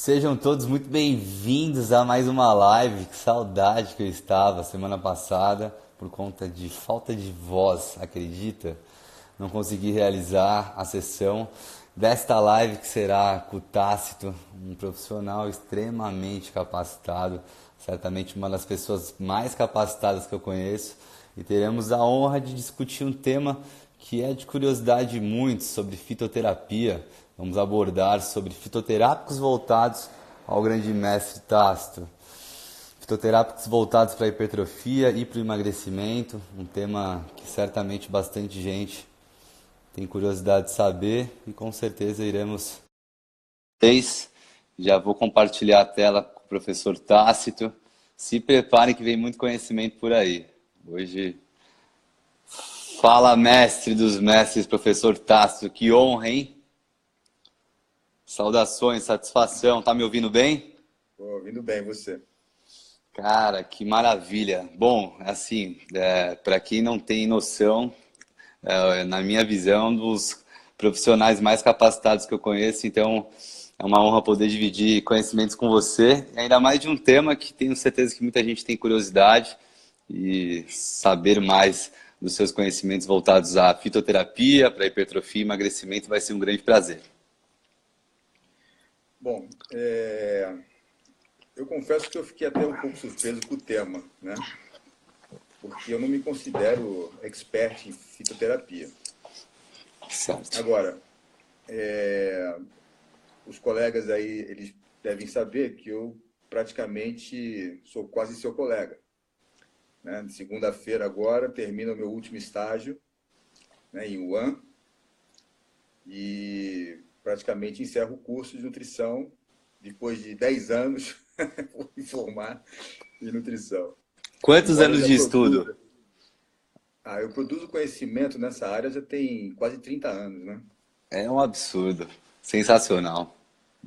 Sejam todos muito bem-vindos a mais uma live. Que saudade que eu estava semana passada por conta de falta de voz, acredita? Não consegui realizar a sessão desta live que será com o Tácito, um profissional extremamente capacitado, certamente uma das pessoas mais capacitadas que eu conheço, e teremos a honra de discutir um tema que é de curiosidade de muitos sobre fitoterapia. Vamos abordar sobre fitoterápicos voltados ao grande mestre Tácito. Fitoterápicos voltados para a hipertrofia e para o emagrecimento, um tema que certamente bastante gente tem curiosidade de saber e com certeza iremos. Já vou compartilhar a tela com o professor Tácito. Se preparem que vem muito conhecimento por aí. Hoje, fala mestre dos mestres, professor Tácito. Que honra, hein? Saudações, satisfação. Tá me ouvindo bem? Tô ouvindo bem você. Cara, que maravilha. Bom, assim, para quem não tem noção, na minha visão, dos profissionais mais capacitados que eu conheço, então é uma honra poder dividir conhecimentos com você, ainda mais de um tema que tenho certeza que muita gente tem curiosidade e saber mais dos seus conhecimentos voltados à fitoterapia, para hipertrofia e emagrecimento vai ser um grande prazer. Bom, eu confesso que eu fiquei até um pouco surpreso com o tema, né? Porque eu não me considero expert em fitoterapia. Certo. Agora, os colegas aí, eles devem saber que eu praticamente sou quase seu colega, né? Segunda-feira agora termina o meu último estágio, né, em Wuhan, e praticamente encerro o curso de nutrição depois de 10 anos por me formar em nutrição. Quantos Embora eu anos já de estudo? produza. Eu produzo conhecimento nessa área já tem quase 30 anos, né? É um absurdo. Sensacional.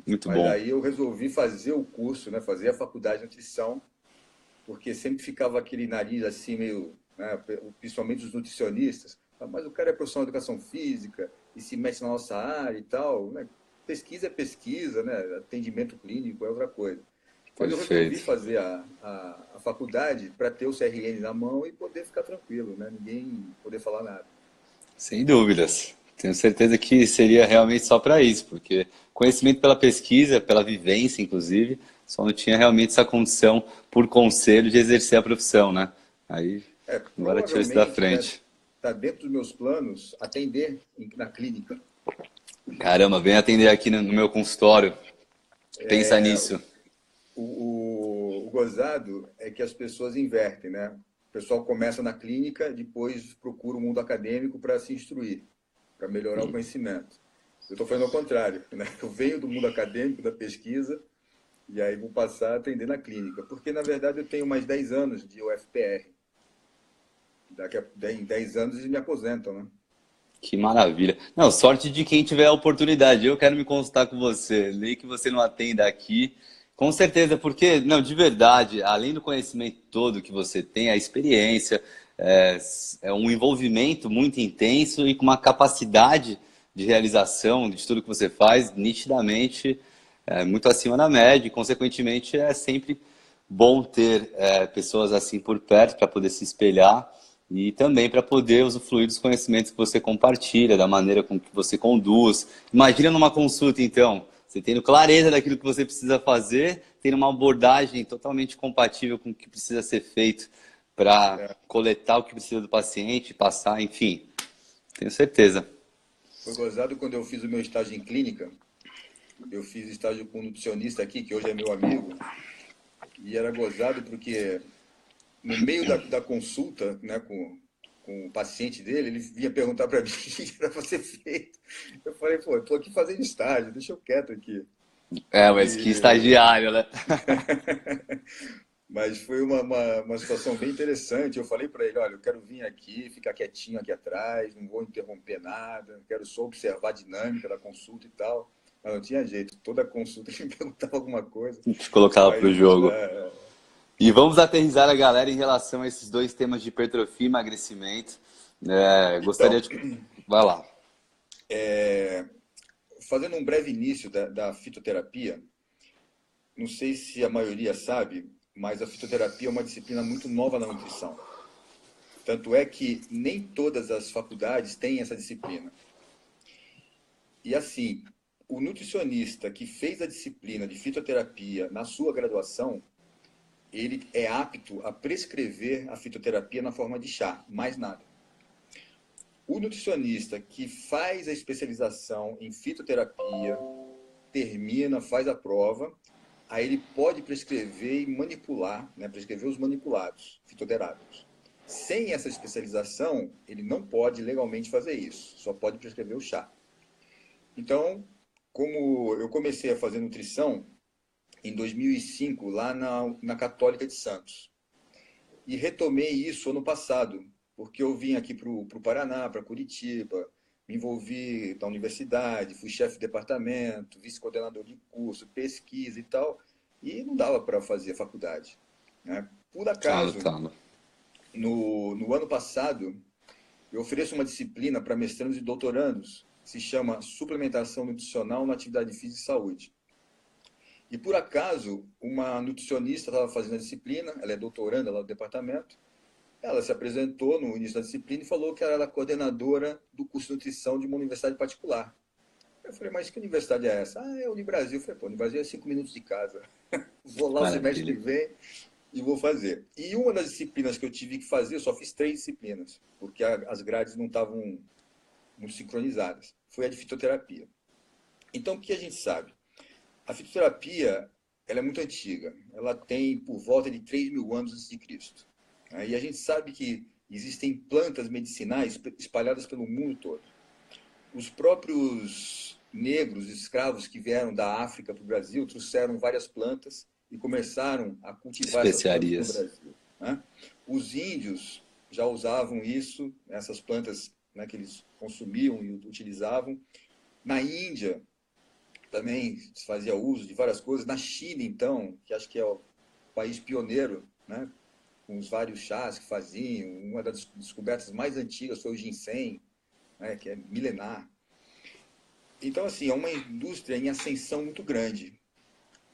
Muito Mas bom. aí eu resolvi fazer o curso, né? Fazer a faculdade de nutrição, porque sempre ficava aquele nariz assim meio, né? Principalmente os nutricionistas, mas o cara é profissional de educação física e se mete na nossa área e tal, né? Pesquisa é pesquisa, né? Atendimento clínico é outra coisa. Mas eu resolvi Perfeito. fazer a faculdade para ter o CRN na mão e poder ficar tranquilo, né? Ninguém poder falar nada. Sem dúvidas. Tenho certeza que seria realmente só para isso, porque conhecimento pela pesquisa, pela vivência, inclusive, só não tinha realmente essa condição por conselho de exercer a profissão, né? Aí, agora tiro isso da Provavelmente, né? frente. Está dentro dos meus planos atender na clínica. Caramba, vem atender aqui no meu consultório. Pensa nisso. O gozado é que as pessoas invertem, né? O pessoal começa na clínica, depois procura o mundo acadêmico para se instruir, para melhorar o conhecimento. Eu estou fazendo ao contrário, né? Eu venho do mundo acadêmico, da pesquisa, e aí vou passar a atender na clínica. Porque, na verdade, eu tenho mais 10 anos de UFPR. Em 10 anos eles me aposentam, né? Que maravilha. Não, sorte de quem tiver a oportunidade. Eu quero me consultar com você. Nem que você não atenda aqui. Com certeza, porque, não, de verdade, além do conhecimento todo que você tem, a experiência, é um envolvimento muito intenso e com uma capacidade de realização de tudo que você faz, nitidamente, muito acima da média. E, consequentemente, é sempre bom ter pessoas assim por perto para poder se espelhar e também para poder usufruir dos conhecimentos que você compartilha, da maneira com que você conduz. Imagina numa consulta, então, você tendo clareza daquilo que você precisa fazer, tendo uma abordagem totalmente compatível com o que precisa ser feito para coletar o que precisa do paciente, passar, enfim, tenho certeza. Foi gozado quando eu fiz o meu estágio em clínica. Eu fiz estágio com um nutricionista aqui, que hoje é meu amigo, e era gozado porque no meio da consulta, né, com o paciente dele, ele vinha perguntar para mim o que era para ser feito. Eu falei, pô, eu tô aqui fazendo estágio, deixa eu quieto aqui. Mas que E... estagiário, né? Mas foi uma situação bem interessante. Eu falei para ele, olha, eu quero vir aqui, ficar quietinho aqui atrás, não vou interromper nada, quero só observar a dinâmica da consulta e tal. Mas não tinha jeito, toda consulta ele me perguntava alguma coisa. Te colocava Mas para o jogo. E vamos aterrissar a galera em relação a esses dois temas de hipertrofia e emagrecimento. Gostaria então, de. Vai lá. fazendo um breve início da fitoterapia, não sei se a maioria sabe, mas a fitoterapia é uma disciplina muito nova na nutrição. Tanto é que nem todas as faculdades têm essa disciplina. E assim, o nutricionista que fez a disciplina de fitoterapia na sua graduação, ele é apto a prescrever a fitoterapia na forma de chá, mais nada. O nutricionista que faz a especialização em fitoterapia, termina, faz a prova, aí ele pode prescrever e manipular, né, prescrever os manipulados fitoterápicos. Sem essa especialização, ele não pode legalmente fazer isso, só pode prescrever o chá. Então, como eu comecei a fazer nutrição em 2005, lá na Católica de Santos, e retomei isso ano passado, porque eu vim aqui para o Paraná, para Curitiba, me envolvi na universidade, fui chefe de departamento, vice-coordenador de curso, pesquisa e tal, e não dava para fazer faculdade, né? Por acaso, no ano passado, eu ofereço uma disciplina para mestrandos e doutorandos, que se chama Suplementação Nutricional na Atividade Física e Saúde. E por acaso, uma nutricionista estava fazendo a disciplina, ela é doutoranda lá do departamento, ela se apresentou no início da disciplina e falou que ela era coordenadora do curso de nutrição de uma universidade particular. Eu falei, mas que universidade é essa? Ah, é a Unibrasil. Eu falei, pô, a Unibrasil é 5 minutos de casa. Vou lá o semestre que vem e vou fazer. E uma das disciplinas que eu tive que fazer, eu só fiz 3 disciplinas, porque as grades não estavam muito sincronizadas. Foi a de fitoterapia. Então, o que a gente sabe? A fitoterapia, ela é muito antiga. Ela tem por volta de 3.000 anos antes de Cristo. E a gente sabe que existem plantas medicinais espalhadas pelo mundo todo. Os próprios negros, escravos que vieram da África para o Brasil, trouxeram várias plantas e começaram a cultivar essas plantas no Brasil, né? Os índios já usavam isso, essas plantas, né, que eles consumiam e utilizavam. Na Índia também se fazia uso de várias coisas. Na China, então, que acho que é o país pioneiro, né, com os vários chás que faziam. Uma das descobertas mais antigas foi o ginseng, né, que é milenar. Então, assim, é uma indústria em ascensão muito grande.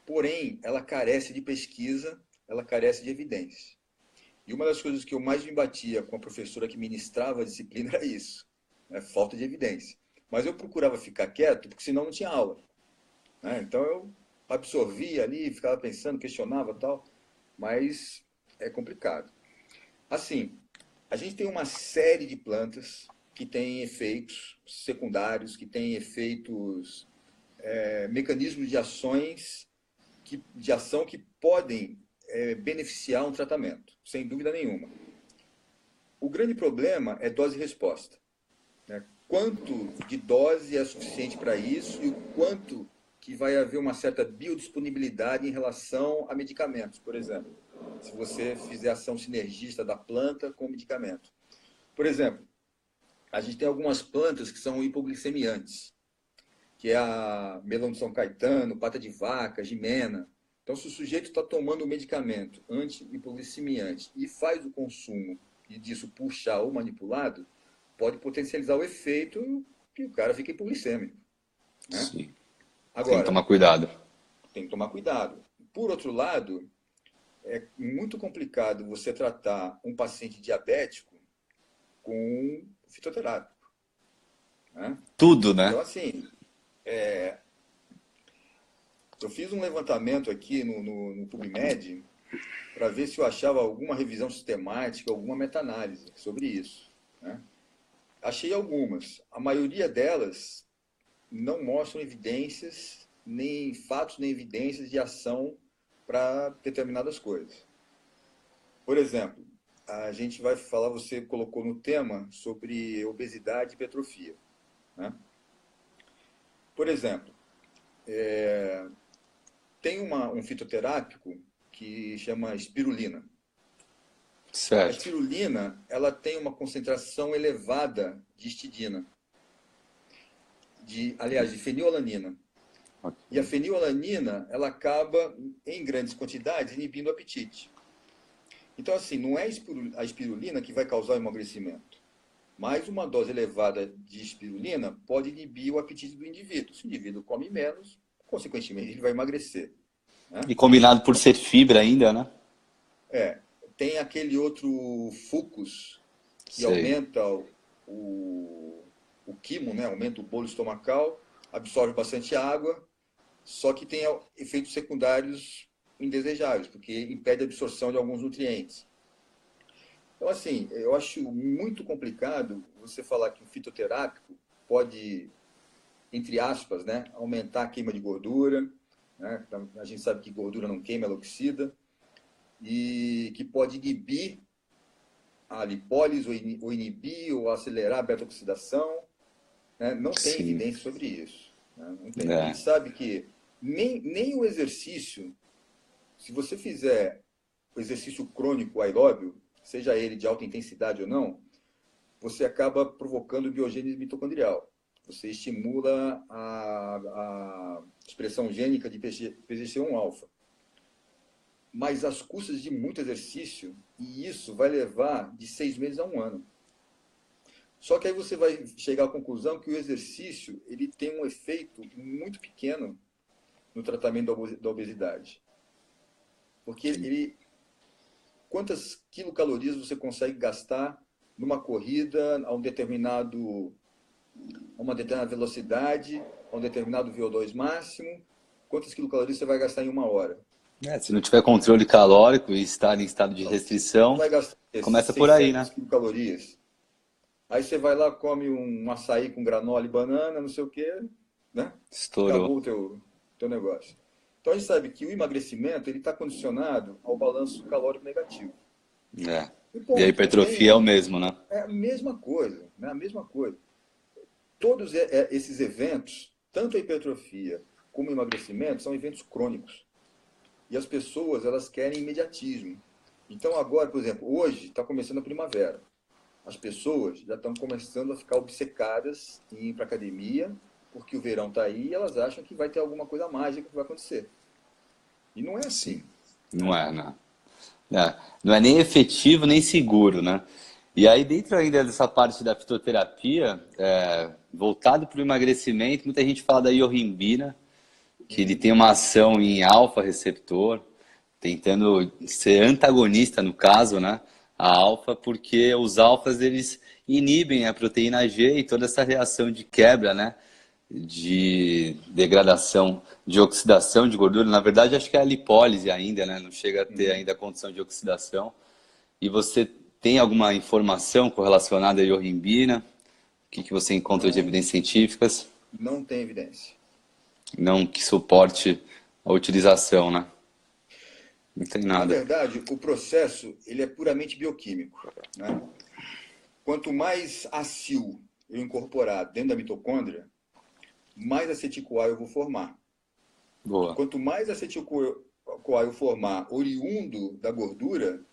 Porém, ela carece de pesquisa, ela carece de evidência. E uma das coisas que eu mais me batia com a professora que ministrava a disciplina era isso, né, falta de evidência. Mas eu procurava ficar quieto, porque senão não tinha aula, né? Então eu absorvia ali, ficava pensando, questionava e tal, mas é complicado. Assim, a gente tem uma série de plantas que têm efeitos secundários, que têm efeitos, mecanismos de ação que podem beneficiar um tratamento, sem dúvida nenhuma. O grande problema é dose e resposta, né? Quanto de dose é suficiente para isso e o quanto que vai haver uma certa biodisponibilidade em relação a medicamentos, por exemplo, se você fizer ação sinergista da planta com o medicamento. Por exemplo, a gente tem algumas plantas que são hipoglicemiantes, que é a melão de São Caetano, pata de vaca, gimena. Então, se o sujeito está tomando um medicamento anti-hipoglicemiante e faz o consumo e disso puxar ou manipulado, pode potencializar o efeito e o cara fica hipoglicêmico, né? Sim. Agora, tem que tomar cuidado. Tem que tomar cuidado. Por outro lado, é muito complicado você tratar um paciente diabético com fitoterápico, né? Tudo, né? Então, assim, eu fiz um levantamento aqui no PubMed para ver se eu achava alguma revisão sistemática, alguma meta-análise sobre isso, né? Achei algumas. A maioria delas não mostram evidências, nem fatos, nem evidências de ação para determinadas coisas. Por exemplo, a gente vai falar, você colocou no tema sobre obesidade e hipertrofia, né? Por exemplo, tem um fitoterápico que chama espirulina. A Certo. espirulina, ela tem uma concentração elevada de histidina, de fenilalanina. Okay. E a fenilalanina, ela acaba, em grandes quantidades, inibindo o apetite. Então, assim, não é a espirulina que vai causar o emagrecimento, mas uma dose elevada de espirulina pode inibir o apetite do indivíduo. Se o indivíduo come menos, consequentemente, ele vai emagrecer, né? E combinado por ser fibra ainda, né? É, tem aquele outro fucus que Sei. aumenta o quimo, né? Aumenta o bolo estomacal, absorve bastante água, só que tem efeitos secundários indesejáveis, porque impede a absorção de alguns nutrientes. Então, assim, eu acho muito complicado você falar que o fitoterápico pode, entre aspas, né, aumentar a queima de gordura, né? A gente sabe que gordura não queima, ela oxida, e que pode inibir a lipólise, ou inibir, ou acelerar a beta-oxidação, né? Não tem Sim. evidência sobre isso. Né? Não tem. A É. gente sabe que nem o exercício, se você fizer o exercício crônico aeróbio, seja ele de alta intensidade ou não, você acaba provocando biogênese mitocondrial. Você estimula a expressão gênica de PGC1-alfa. Mas às custas de muito exercício, e isso vai levar de 6 meses a 1 ano. Só que aí você vai chegar à conclusão que o exercício ele tem um efeito muito pequeno no tratamento da obesidade. Porque quantas quilocalorias você consegue gastar numa corrida a uma determinada velocidade, a um determinado VO2 máximo, quantas quilocalorias você vai gastar em 1 hora? Se não tiver controle calórico e estar em estado de Você restrição, vai gastar começa por aí, né? 600 quilocalorias. Aí você vai lá, come um açaí com granola e banana, não sei o quê, né? Estourou. Acabou o teu negócio. Então a gente sabe que o emagrecimento ele está condicionado ao balanço calórico negativo. É. E E a ponto, não hipertrofia é o tem. mesmo, né? É a mesma coisa, né? A mesma coisa. Todos esses eventos, tanto a hipertrofia como o emagrecimento, são eventos crônicos. E as pessoas, elas querem imediatismo. Então agora, por exemplo, hoje está começando a primavera. As pessoas já estão começando a ficar obcecadas em ir para a academia, porque o verão está aí e elas acham que vai ter alguma coisa mágica que vai acontecer. E não é Sim. assim. Não é, não. Não é nem efetivo nem seguro, né? E aí, dentro ainda dessa parte da fitoterapia, voltado para o emagrecimento, muita gente fala da iorrimbina, que ele tem uma ação em alfa-receptor, tentando ser antagonista, no caso, né? A alfa, porque os alfas, eles inibem a proteína G e toda essa reação de quebra, né? De degradação, de oxidação de gordura. Na verdade, acho que é a lipólise ainda, né? Não chega a ter Uhum. ainda a condição de oxidação. E você tem alguma informação correlacionada à iorrimbina? O que você encontra de Não, evidências científicas? não tem evidência. Não que suporte a utilização, né? Não tem Na nada. verdade, o processo ele é puramente bioquímico, né? Quanto mais acil eu incorporar dentro da mitocôndria, mais acetil-CoA eu vou formar. E Boa. quanto mais acetil-CoA eu formar oriundo da gordura,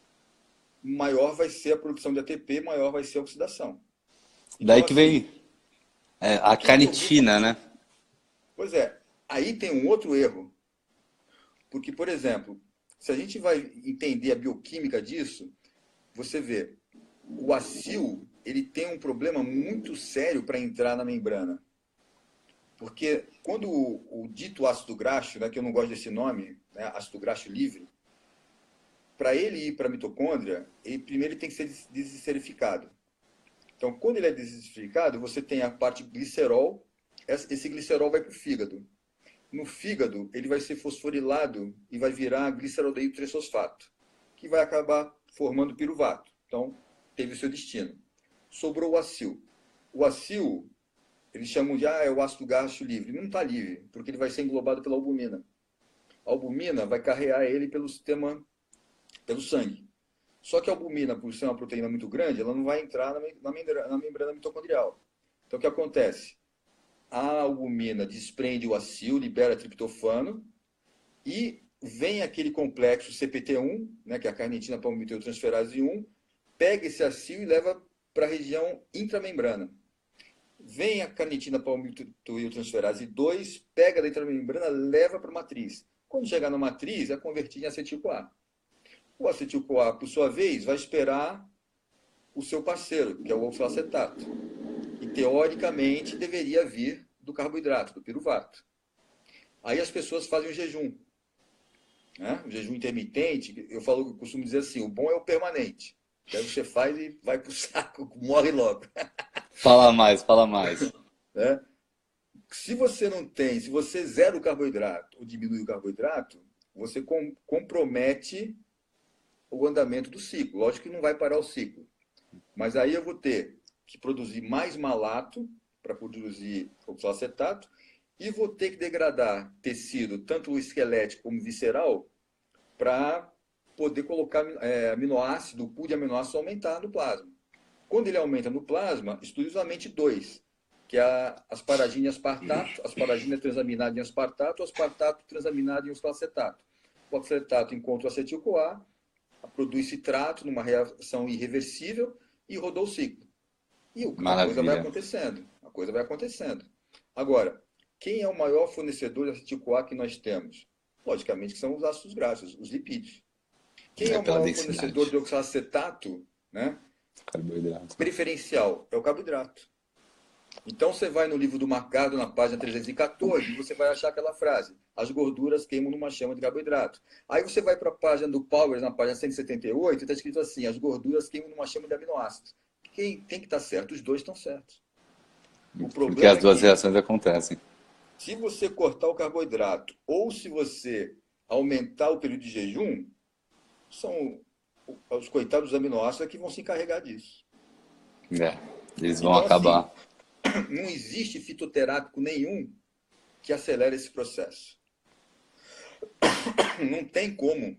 maior vai ser a produção de ATP, maior vai ser a oxidação. Daí Então, que assim, vem a o que que eu vou fazer? carnitina, né? Pois é, aí tem um outro erro. Porque, por exemplo, se a gente vai entender a bioquímica disso, você vê, o acil, ele tem um problema muito sério para entrar na membrana. Porque quando o dito ácido graxo, né, que eu não gosto desse nome, né, ácido graxo livre, para ele ir para a mitocôndria, primeiro ele tem que ser desesterificado. Então, quando ele é desesterificado, você tem a parte glicerol, esse glicerol vai para o fígado. No fígado, ele vai ser fosforilado e vai virar gliceraldeído 3-fosfato, que vai acabar formando piruvato. Então, teve o seu destino. Sobrou o acil. O acil, eles chamam de é o ácido graxo livre. Não está livre, porque ele vai ser englobado pela albumina. A albumina vai carrear ele pelo sangue. Só que a albumina, por ser uma proteína muito grande, ela não vai entrar na membrana mitocondrial. Então, o que acontece? A albumina desprende o acil, libera triptofano, e vem aquele complexo CPT1, né, que é a carnitina palmitoiltransferase 1, pega esse acil e leva para a região intramembrana. Vem a carnitina palmitoiltransferase 2, pega da intramembrana, leva para a matriz. Quando chegar na matriz, é convertida em acetil-CoA. O acetil-CoA, por sua vez, vai esperar o seu parceiro, que é o oxalacetato. E, teoricamente, deveria vir do carboidrato, do piruvato. Aí as pessoas fazem o jejum. né? O jejum intermitente, eu costumo dizer assim, o bom é o permanente. Que aí você faz e vai pro saco, morre logo. Fala mais, fala mais. Né? Se você não tem, se você zera o carboidrato ou diminui o carboidrato, você compromete o andamento do ciclo. Lógico que não vai parar o ciclo. Mas aí eu vou ter que produzir mais malato para produzir oxalacetato e vou ter que degradar tecido, tanto esquelético como visceral, para poder colocar aminoácido, o pool de aminoácidos aumentar no plasma. Quando ele aumenta no plasma, exclusivamente dois, que é asparagina e aspartato, asparagina transaminada em aspartato, aspartato transaminado em oxalacetato. O oxalacetato encontra o acetil-CoA, produz citrato numa reação irreversível e rodou o ciclo. E a coisa vai Maravilha. acontecendo. A coisa vai acontecendo. Agora, quem é o maior fornecedor de acetil-CoA que nós temos? Logicamente que são os ácidos graxos, os lipídios. Quem é É o pela maior fornecedor densidade. de oxalacetato, né? Carboidrato. Preferencial? É o carboidrato. Então você vai no livro do Marcado, na página 314, e você vai achar aquela frase: as gorduras queimam numa chama de carboidrato. Aí você vai para a página do Power, na página 178, e está escrito assim: as gorduras queimam numa chama de aminoácidos. Quem tem que estar certo? Os dois estão certos. O Porque as problema é duas que, reações acontecem. se você cortar o carboidrato ou se você aumentar o período de jejum, são os coitados dos aminoácidos que vão se encarregar disso. É, eles vão Então, assim, acabar. não existe fitoterápico nenhum que acelere esse processo. Não tem como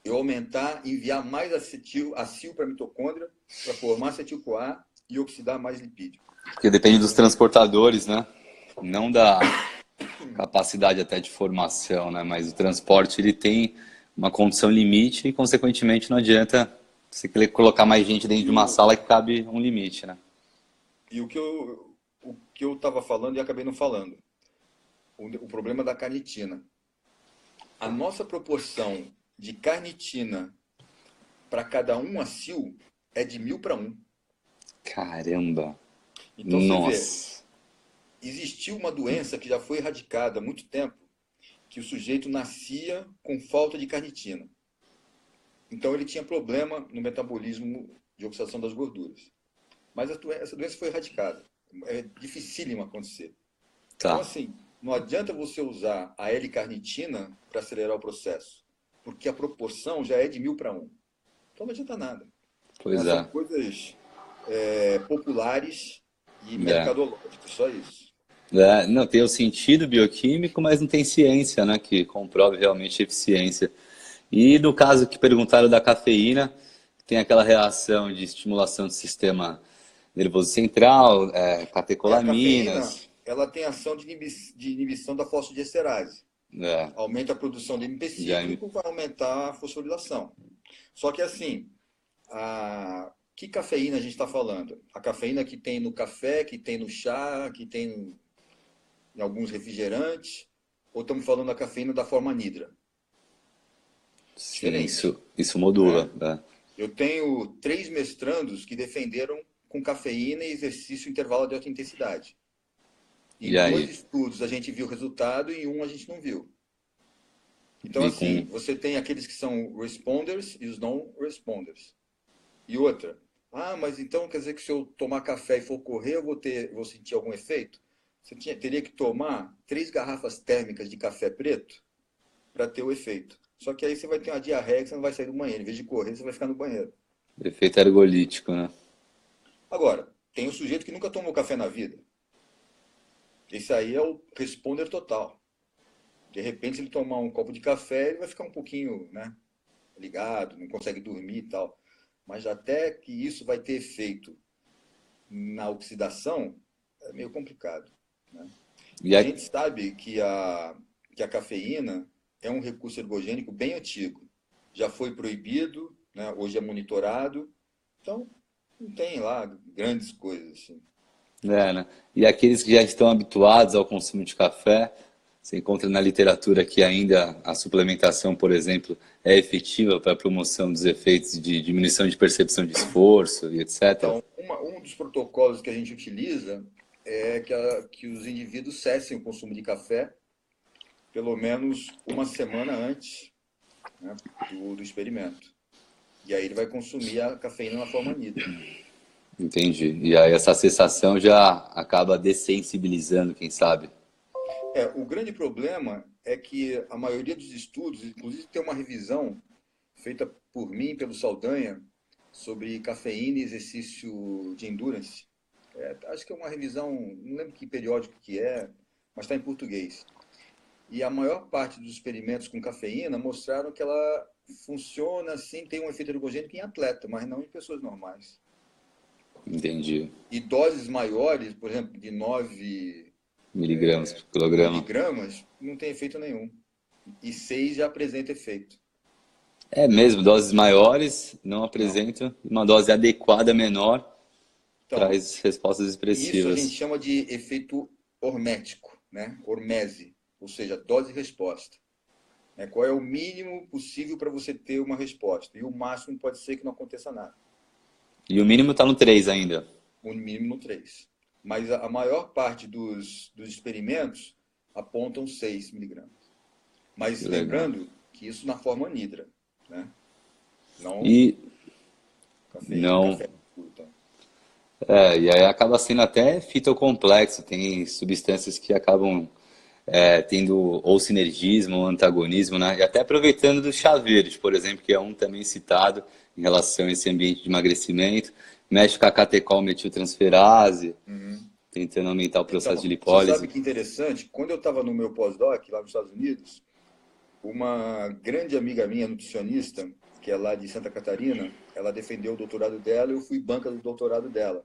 eu aumentar, enviar mais acil para a mitocôndria para formar acetil-CoA e oxidar mais lipídio. Porque depende dos transportadores, né? Não da capacidade até de formação, né? Mas o transporte ele tem uma condição limite e, consequentemente, não adianta você querer colocar mais gente dentro E de uma o, sala que cabe um limite, né? e o que eu estava falando e acabei não falando, o problema da carnitina. A nossa proporção de carnitina para cada um acil é de 1000 para 1. Caramba! Então você vê, Nossa! existiu uma doença que já foi erradicada há muito tempo, que o sujeito nascia com falta de carnitina. Então ele tinha problema no metabolismo de oxidação das gorduras. Mas essa doença foi erradicada. É dificílimo acontecer. Então, Tá, assim, não adianta você usar a L-carnitina para acelerar o processo, porque a proporção já é de 1000 para 1. Então não adianta nada. Né? pois São é. coisas populares e É. mercadológicas, só isso. É, não, tem o sentido bioquímico, mas não tem ciência, né, que comprove realmente a eficiência. E no caso que perguntaram da cafeína, tem aquela reação de estimulação do sistema nervoso central, A cafeína, catecolaminas, ela tem ação de inibição da fosfodiesterase. é, Aumenta a produção de AMP já, cíclico, vai aumentar a fosforilação. Só que assim, que cafeína a gente está falando? A cafeína que tem no café, que tem no chá, que tem em alguns refrigerantes, ou estamos falando da cafeína da forma anidra? sim, Diferente, isso modula, né? né? Eu tenho 3 mestrandos que defenderam com cafeína e exercício intervalo de alta intensidade. Em E 2 aí? estudos a gente viu o resultado e em um a gente não viu. Então, E assim, com, você tem aqueles que são responders e os não-responders. E outra, mas então quer dizer que se eu tomar café e for correr, vou sentir algum efeito? Você teria que tomar 3 garrafas térmicas de café preto para ter o efeito. Só que aí você vai ter uma diarreia que você não vai sair do banheiro. Em vez de correr, você vai ficar no banheiro. efeito ergolítico, né? Agora, tem o sujeito que nunca tomou café na vida. Esse aí é o responder total. De repente, se ele tomar um copo de café, ele vai ficar um pouquinho, né, ligado, não consegue dormir e tal. Mas até que isso vai ter efeito na oxidação, é meio complicado. Né? E A aí, gente sabe que a cafeína é um recurso ergogênico bem antigo. Já foi proibido, né? Hoje é monitorado. Então, não tem lá grandes coisas assim. né? E aqueles que já estão habituados ao consumo de café, você encontra na literatura que ainda a suplementação, por exemplo, é efetiva para a promoção dos efeitos de diminuição de percepção de esforço e etc. Então, um dos protocolos que a gente utiliza é que os indivíduos cessem o consumo de café pelo menos uma semana antes né, do experimento. E aí ele vai consumir a cafeína na forma nitra. Entendi. E aí essa sensação já acaba dessensibilizando, quem sabe? O grande problema é que a maioria dos estudos, inclusive tem uma revisão feita por mim, pelo Saldanha, sobre cafeína e exercício de endurance. Acho que é uma revisão, não lembro que periódico que é, mas está em português. E a maior parte dos experimentos com cafeína mostraram que ela funciona assim, tem um efeito ergogênico em atleta, mas não em pessoas normais. Entendi. E doses maiores, por exemplo, de 9 Miligramas por quilograma. miligramas, não tem efeito nenhum. E 6 já apresenta efeito. É mesmo, doses maiores não Não. apresentam, uma dose adequada menor Então, traz respostas isso a gente expressivas. chama de efeito hormético, né? Hormese, ou seja, dose e resposta. Qual é o mínimo possível para você ter uma resposta? E o máximo pode ser que não aconteça nada. E o mínimo está no 3 ainda. O mínimo no 3. Mas a maior parte dos experimentos apontam 6 miligramas. Mas Que legal. lembrando que isso na forma nidra, né? Não E não. café puro, tá? E aí acaba sendo até fitocomplexo, tem substâncias que acabam tendo ou sinergismo ou antagonismo, né? E até aproveitando do chá verde, por exemplo, que é um também citado em relação a esse ambiente de emagrecimento, mexe com a catecol metiltransferase, Uhum. tentando aumentar o processo de Então, você sabe lipólise. que interessante? Quando eu estava no meu pós-doc lá nos Estados Unidos, uma grande amiga minha, nutricionista, que é lá de Santa Catarina, ela defendeu o doutorado dela e eu fui banca do doutorado dela.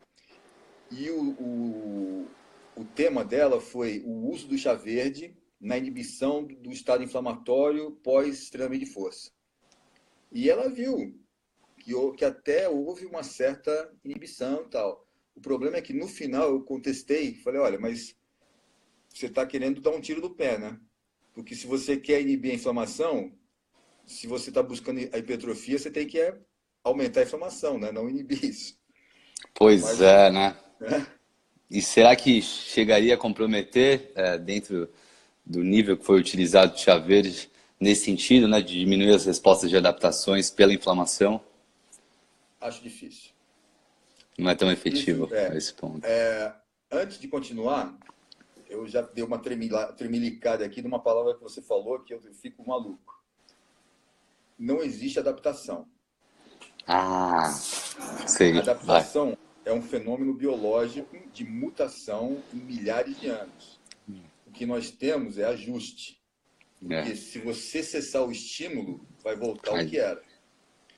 E o tema dela foi o uso do chá verde na inibição do estado inflamatório pós-treinamento de força. E ela viu que até houve uma certa inibição e tal. O problema é que no final eu contestei, falei, olha, mas você está querendo dar um tiro no pé, né? Porque se você quer inibir a inflamação, se você está buscando a hipertrofia, você tem que aumentar a inflamação, né? Não inibir isso. Pois Mas, é, né? né? E será que chegaria a comprometer, dentro do nível que foi utilizado de chá verde, nesse sentido, né, de diminuir as respostas de adaptações pela inflamação? Acho difícil. Não é tão Difícil, efetivo a esse ponto. Antes de continuar, eu já dei uma tremilicada aqui numa palavra que você falou que eu fico maluco. Não existe adaptação. Ah, sei, vai. Adaptação é um fenômeno biológico de mutação em milhares de anos. O que nós temos é ajuste. É. Porque se você cessar o estímulo, vai voltar ao Ai, que era.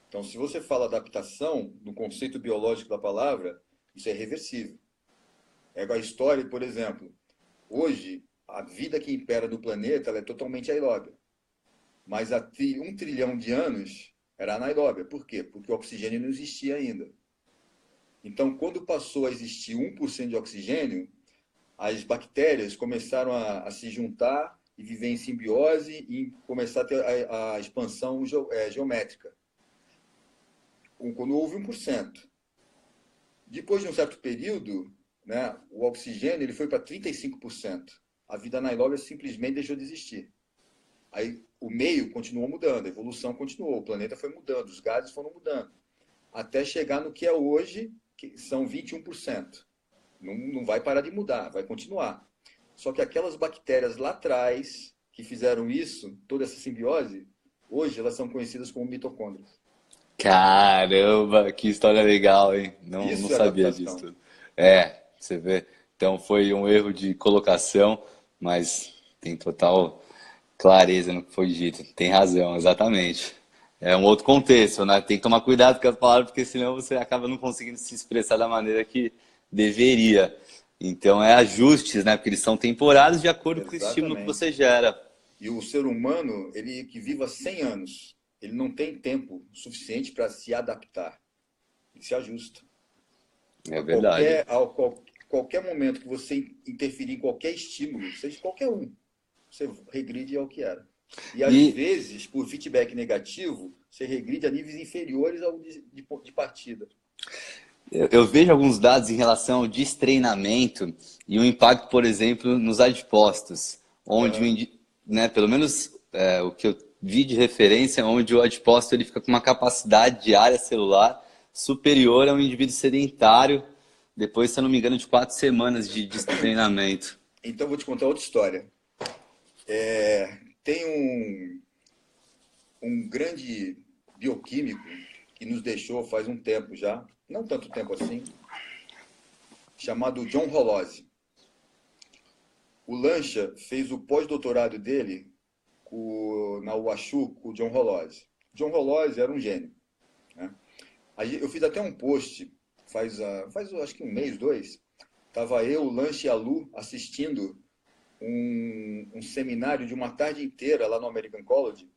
Então, se você fala adaptação, no conceito biológico da palavra, isso é reversível. É igual a história, por exemplo. Hoje, a vida que impera no planeta ela é totalmente aeróbia. Mas há 1 trilhão de anos era anaeróbia. Por quê? Porque o oxigênio não existia ainda. Então, quando passou a existir 1% de oxigênio, as bactérias começaram a se juntar e viver em simbiose e começar a ter a expansão geométrica. Quando houve 1%. Depois de um certo período, né, o oxigênio ele foi para 35%. A vida anaeróbia simplesmente deixou de existir. Aí o meio continuou mudando, a evolução continuou, o planeta foi mudando, os gases foram mudando, até chegar no que é hoje, que são 21%. Não vai parar de mudar, vai continuar. Só que aquelas bactérias lá atrás, que fizeram isso, toda essa simbiose, hoje elas são conhecidas como mitocôndrias. caramba, que história legal, hein? Não Isso é sabia disso adaptação. tudo. Você vê. Então foi um erro de colocação, mas tem total clareza no que foi dito. Tem razão, exatamente. É um outro contexto, né? Tem que tomar cuidado com as palavras, porque senão você acaba não conseguindo se expressar da maneira que deveria. Então é ajustes, né? Porque eles são temporários de acordo com o estímulo que você Exatamente. gera. E o ser humano, ele que viva 100 anos, ele não tem tempo suficiente para se adaptar. Ele se ajusta. É verdade. Qualquer momento que você interferir em qualquer estímulo, seja qualquer um, você regride ao que era. E às E vezes, por feedback negativo, você regride a níveis inferiores ao de partida. eu vejo alguns dados em relação ao destreinamento e o impacto, por exemplo, nos adipócitos, onde, Uhum. né, pelo menos o que eu vi de referência onde o adipócito ele fica com uma capacidade diária celular superior a um indivíduo sedentário, depois, se eu não me engano, de 4 semanas de treinamento. Então, vou te contar outra história. Tem um grande bioquímico que nos deixou faz um tempo já, não tanto tempo assim, chamado John Holose. O Lancha fez o pós-doutorado dele na UASU com o John Holose. John Holose era um gênio, né? Eu fiz até um post, faz acho que um mês, 2, estava eu, o Lancha e a Lu assistindo um seminário de uma tarde inteira lá no American College,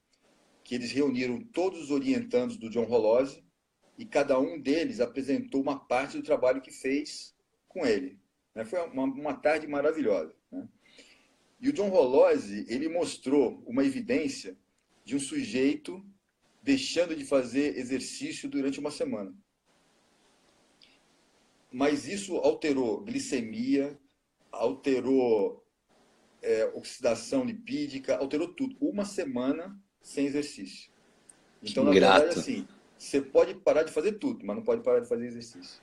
que eles reuniram todos os orientandos do John Holose e cada um deles apresentou uma parte do trabalho que fez com ele. Foi uma tarde maravilhosa, né? E o John Holose, ele mostrou uma evidência de um sujeito deixando de fazer exercício durante uma semana. Mas isso alterou glicemia, alterou oxidação lipídica, alterou tudo. Uma semana sem exercício. Então, na verdade, assim, você pode parar de fazer tudo, mas não pode parar de fazer exercício.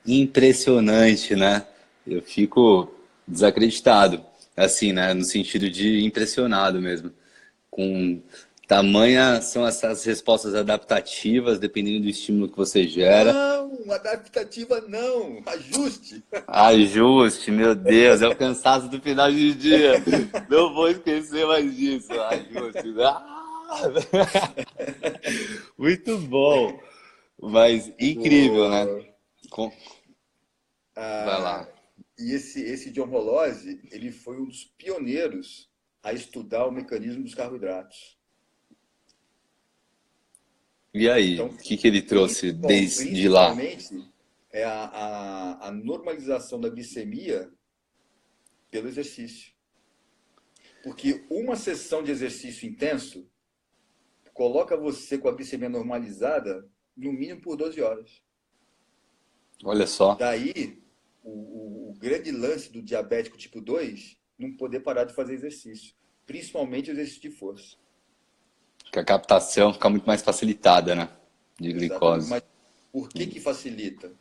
Impressionante, né? Eu fico desacreditado, assim, né? No sentido de impressionado mesmo. Com tamanha são essas respostas adaptativas, dependendo do estímulo que você gera. Não, adaptativa não, ajuste. Ajuste, meu Deus, é o cansaço do final de dia. Não vou esquecer mais disso. Ajuste. Muito bom. Mas incrível, né? Vai lá. E esse John Holose, ele foi um dos pioneiros a estudar o mecanismo dos carboidratos. E aí, então, o que ele trouxe desde lá? Principalmente é a normalização da glicemia pelo exercício. Porque uma sessão de exercício intenso coloca você com a glicemia normalizada no mínimo por 12 horas. Olha só. Daí, o grande lance do diabético tipo 2, não poder parar de fazer exercício. Principalmente o exercício de força. Que a captação fica muito mais facilitada, né? De glicose. Mas por que facilita?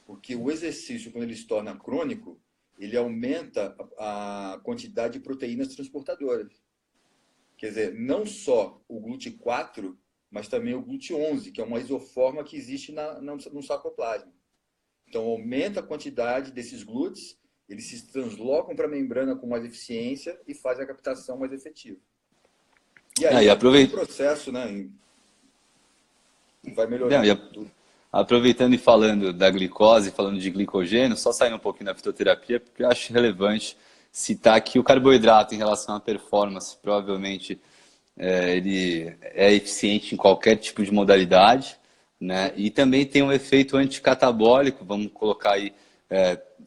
Porque o exercício, quando ele se torna crônico, ele aumenta a quantidade de proteínas transportadoras. Quer dizer, não só o GLUT4, mas também o GLUT11, que é uma isoforma que existe no sarcoplasma. Então, aumenta a quantidade desses glúteos, eles se translocam para a membrana com mais eficiência e fazem a captação mais efetiva. E aí, o processo, né, vai melhorar. Aproveitando e falando da glicose, falando de glicogênio, só saindo um pouquinho da fitoterapia, porque eu acho relevante citar que o carboidrato em relação à performance, provavelmente ele é eficiente em qualquer tipo de modalidade, né? E também tem um efeito anticatabólico, vamos colocar aí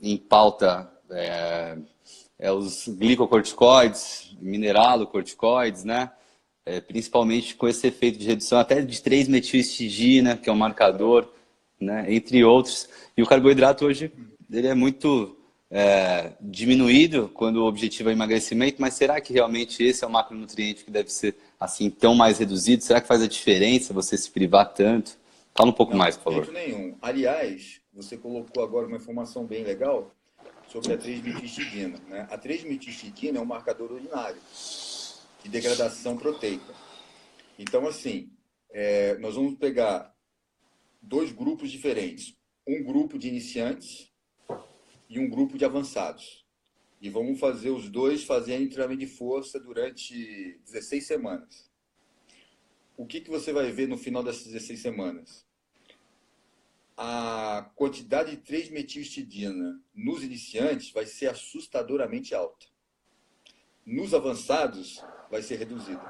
em pauta os glicocorticoides, mineralocorticoides, né? Principalmente com esse efeito de redução até de 3-metilhistidina, que é um marcador, né? Entre outros. E o carboidrato hoje ele é muito diminuído quando o objetivo é emagrecimento, mas será que realmente esse é o macronutriente que deve ser assim tão mais reduzido? Será que faz a diferença você se privar tanto? Fala um pouco mais, por favor. Não, de jeito nenhum. Aliás, você colocou agora uma informação bem legal sobre a 3-metilhistidina, né? A 3-metilhistidina é um marcador urinário de degradação proteica. Então, assim, nós vamos pegar 2 grupos diferentes. Um grupo de iniciantes e um grupo de avançados. E vamos fazer os dois fazendo treinamento de força durante 16 semanas. O que você vai ver no final dessas 16 semanas? A quantidade de 3-metilhistidina nos iniciantes vai ser assustadoramente alta. Nos avançados, vai ser reduzida.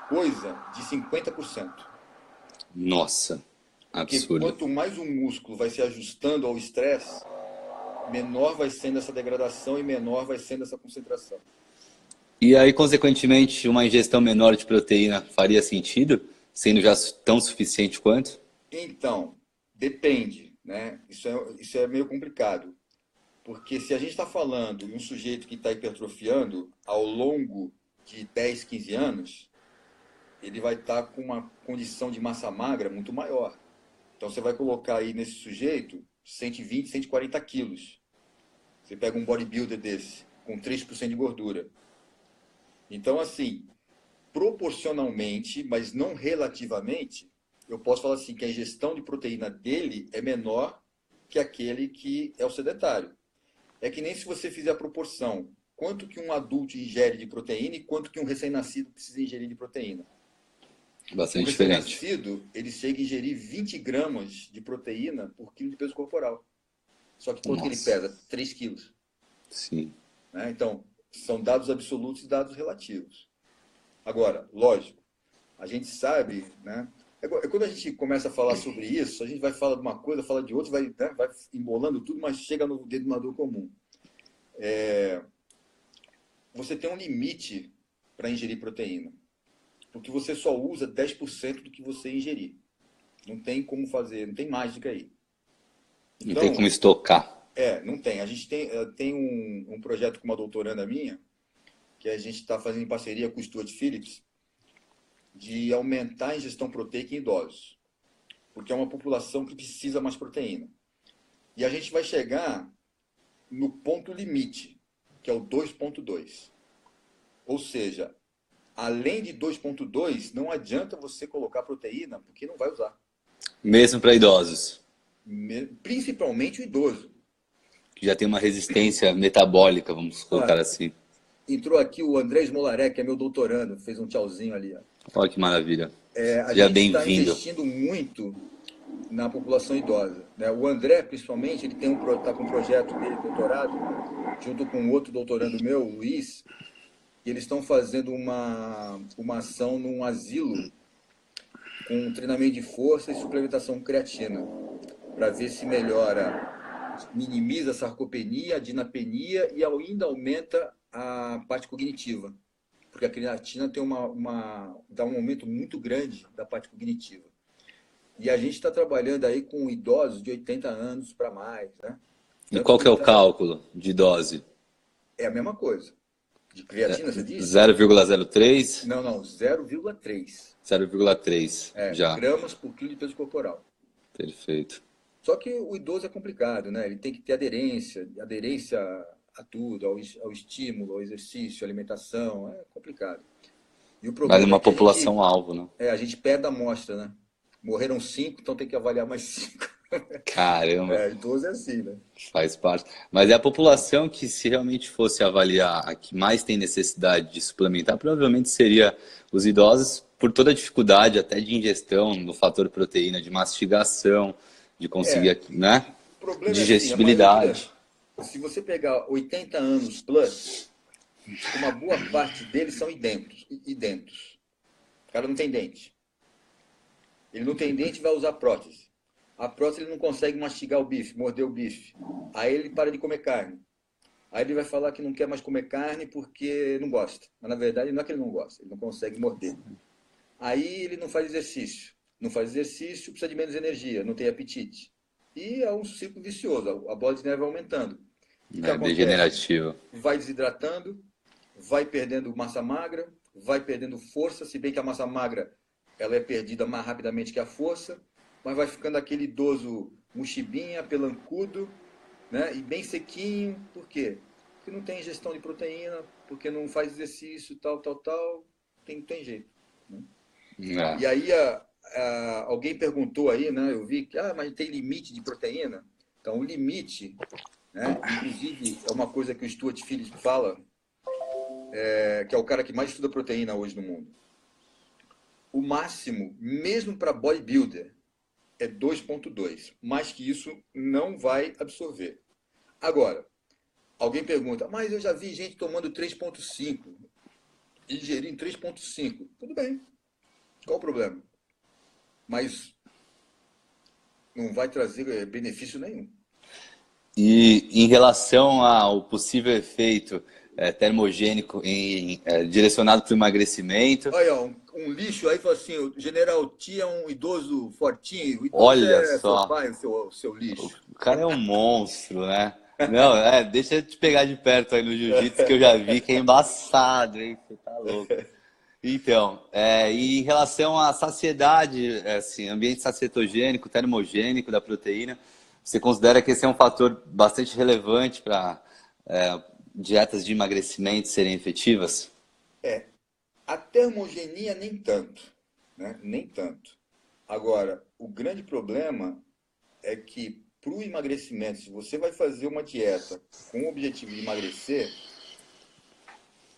Coisa de 50%. Nossa, absurdo. Porque quanto mais o músculo vai se ajustando ao estresse, menor vai sendo essa degradação e menor vai sendo essa concentração. E aí, consequentemente, uma ingestão menor de proteína faria sentido, sendo já tão suficiente quanto? Então, depende, né? Isso é meio complicado. Porque se a gente está falando de um sujeito que está hipertrofiando ao longo de 10, 15 anos, ele vai estar com uma condição de massa magra muito maior. Então, você vai colocar aí nesse sujeito 120, 140 quilos. Você pega um bodybuilder desse, com 3% de gordura. Então, assim, proporcionalmente, mas não relativamente, eu posso falar assim, que a ingestão de proteína dele é menor que aquele que é o sedentário. É que nem se você fizer a proporção, quanto que um adulto ingere de proteína e quanto que um recém-nascido precisa ingerir de proteína. Um Bastante diferente. recém-nascido, ele chega a ingerir 20 gramas de proteína por quilo de peso corporal. Só que quanto que ele Nossa. pesa? 3 quilos. Sim. Né? Então, são dados absolutos e dados relativos. Agora, lógico, a gente sabe, né? Quando a gente começa a falar sobre isso, a gente vai falar de uma coisa, fala de outra, vai, né, vai embolando tudo, mas chega no denominador comum. Você tem um limite para ingerir proteína, porque você só usa 10% do que você ingerir. Não tem como fazer, não tem mágica aí. Não Então, tem como estocar. não tem. A gente tem um projeto com uma doutoranda minha, que a gente está fazendo em parceria com o Stuart Phillips, de aumentar a ingestão proteica em idosos, porque é uma população que precisa mais proteína. E a gente vai chegar no ponto limite, que é o 2,2. Ou seja, além de 2,2, não adianta você colocar proteína, porque não vai usar. Mesmo para idosos, Principalmente o idoso. que já tem uma resistência metabólica, vamos colocar assim. Entrou aqui o André Smolarek, que é meu doutorando, fez um tchauzinho ali. Ó. Olha que maravilha. A Seja gente está bem-vindo. investindo muito na população idosa. Né? O André, principalmente, ele está com um projeto dele, doutorado, junto com outro doutorando meu, o Luiz, e eles estão fazendo uma ação num asilo com treinamento de força e suplementação com creatina, para ver se melhora, minimiza a sarcopenia, a dinapenia e ainda aumenta a parte cognitiva. Porque a creatina tem dá um aumento muito grande da parte cognitiva. E a gente está trabalhando aí com idosos de 80 anos para mais, né? E qual que é o cálculo de dose? É a mesma coisa. De creatina, você disse? 0,03? Não, 0,3. 0,3 já. Gramas por quilo de peso corporal. Perfeito. Só que o idoso é complicado, né? Ele tem que ter aderência a tudo, ao estímulo, ao exercício, à alimentação, é complicado. E o Mas problema uma é que população-alvo, né? a gente perde a amostra, né? Morreram 5, então tem que avaliar mais 5. Caramba, Idoso é assim, né? faz parte. Mas é a população que, se realmente fosse avaliar a que mais tem necessidade de suplementar, provavelmente seria os idosos, por toda a dificuldade até de ingestão no fator proteína, de mastigação, de conseguir, né? O problema Digestibilidade. é assim, se você pegar 80 anos plus, uma boa parte deles são identos. O cara não tem dente. Ele não tem dente e vai usar prótese. A prótese ele não consegue mastigar o bife, morder o bife. Aí ele para de comer carne. Aí ele vai falar que não quer mais comer carne porque não gosta. Mas na verdade não é que ele não gosta, ele não consegue morder. Aí ele não faz exercício. Não faz exercício, precisa de menos energia, não tem apetite. E é um ciclo vicioso, a bola de neve vai aumentando. O que acontece? Degenerativo. Vai desidratando, vai perdendo massa magra, vai perdendo força, se bem que a massa magra ela é perdida mais rapidamente que a força, mas vai ficando aquele idoso mochibinha, pelancudo, né? E bem sequinho. Por quê? Porque não tem ingestão de proteína, porque não faz exercício, tal. Tem jeito. Né? E aí alguém perguntou aí, né? Eu vi que mas tem limite de proteína. Então o limite, né? Inclusive é uma coisa que o Stuart Phillips fala, que é o cara que mais estuda proteína hoje no mundo. O máximo, mesmo para bodybuilder, é 2,2. Mais que isso não vai absorver. Agora, alguém pergunta, mas eu já vi gente tomando 3,5, ingerindo 3,5. Tudo bem. Qual o problema? Mas não vai trazer benefício nenhum. E em relação ao possível efeito termogênico direcionado para o emagrecimento... Olha, um lixo aí fala assim, o General T é um idoso fortinho, o idoso Olha só, seu pai, o seu lixo. o cara é um monstro, né? Não, deixa eu te pegar de perto aí no jiu-jitsu que eu já vi que é embaçado, hein? Você tá louco. Então, e em relação à saciedade, assim, ambiente sacetogênico, termogênico da proteína, você considera que esse é um fator bastante relevante para dietas de emagrecimento serem efetivas? É, a termogenia nem tanto, né? Nem tanto. Agora, o grande problema é que para o emagrecimento, se você vai fazer uma dieta com o objetivo de emagrecer,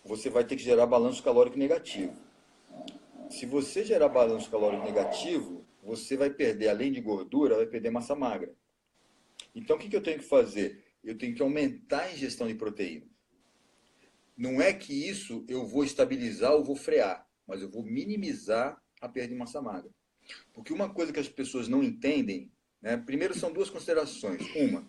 você vai ter que gerar balanço calórico negativo. Se você gerar balanço calórico negativo, você vai perder, além de gordura, vai perder massa magra. Então, o que eu tenho que fazer? Eu tenho que aumentar a ingestão de proteína. Não é que isso eu vou estabilizar ou vou frear, mas eu vou minimizar a perda de massa magra. Porque uma coisa que as pessoas não entendem, né? Primeiro são duas considerações. Uma,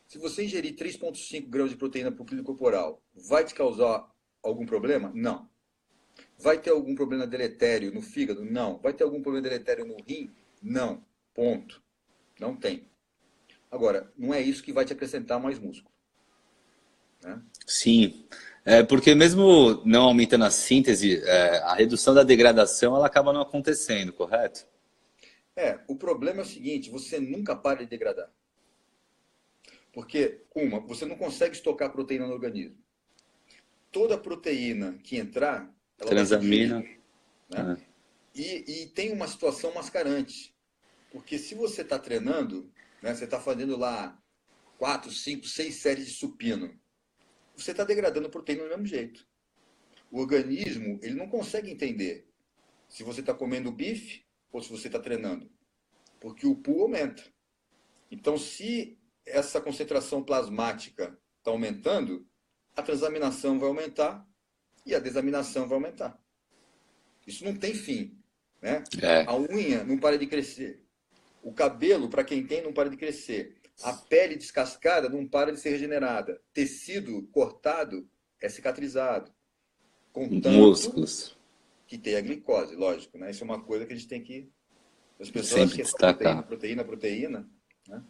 se você ingerir 3,5 gramas de proteína por quilo corporal, vai te causar algum problema? Não. Vai ter algum problema deletério no fígado? Não. Vai ter algum problema deletério no rim? Não. Ponto. Não tem. Agora, não é isso que vai te acrescentar mais músculo, né? Sim, porque mesmo não aumentando a síntese, a redução da degradação ela acaba não acontecendo, correto? O problema é o seguinte, você nunca para de degradar. Porque, você não consegue estocar proteína no organismo. Toda proteína que entrar, ela vai ser Transamina. digerida, né? E tem uma situação mascarante. Porque se você está treinando, né, você está fazendo lá 4, 5, 6 séries de supino, você está degradando proteína do mesmo jeito. O organismo, ele não consegue entender se você está comendo bife ou se você está treinando. Porque o pool aumenta. Então, se essa concentração plasmática está aumentando, a transaminação vai aumentar e a desaminação vai aumentar. Isso não tem fim, né? É, A unha não para de crescer. O cabelo, para quem tem, não para de crescer. A pele descascada não para de ser regenerada. Tecido cortado é cicatrizado. Contanto músculos, que tenha glicose, lógico, né? Isso é uma coisa que a gente tem que... As pessoas acham sempre que é só proteína, destacar. proteína, proteína, né?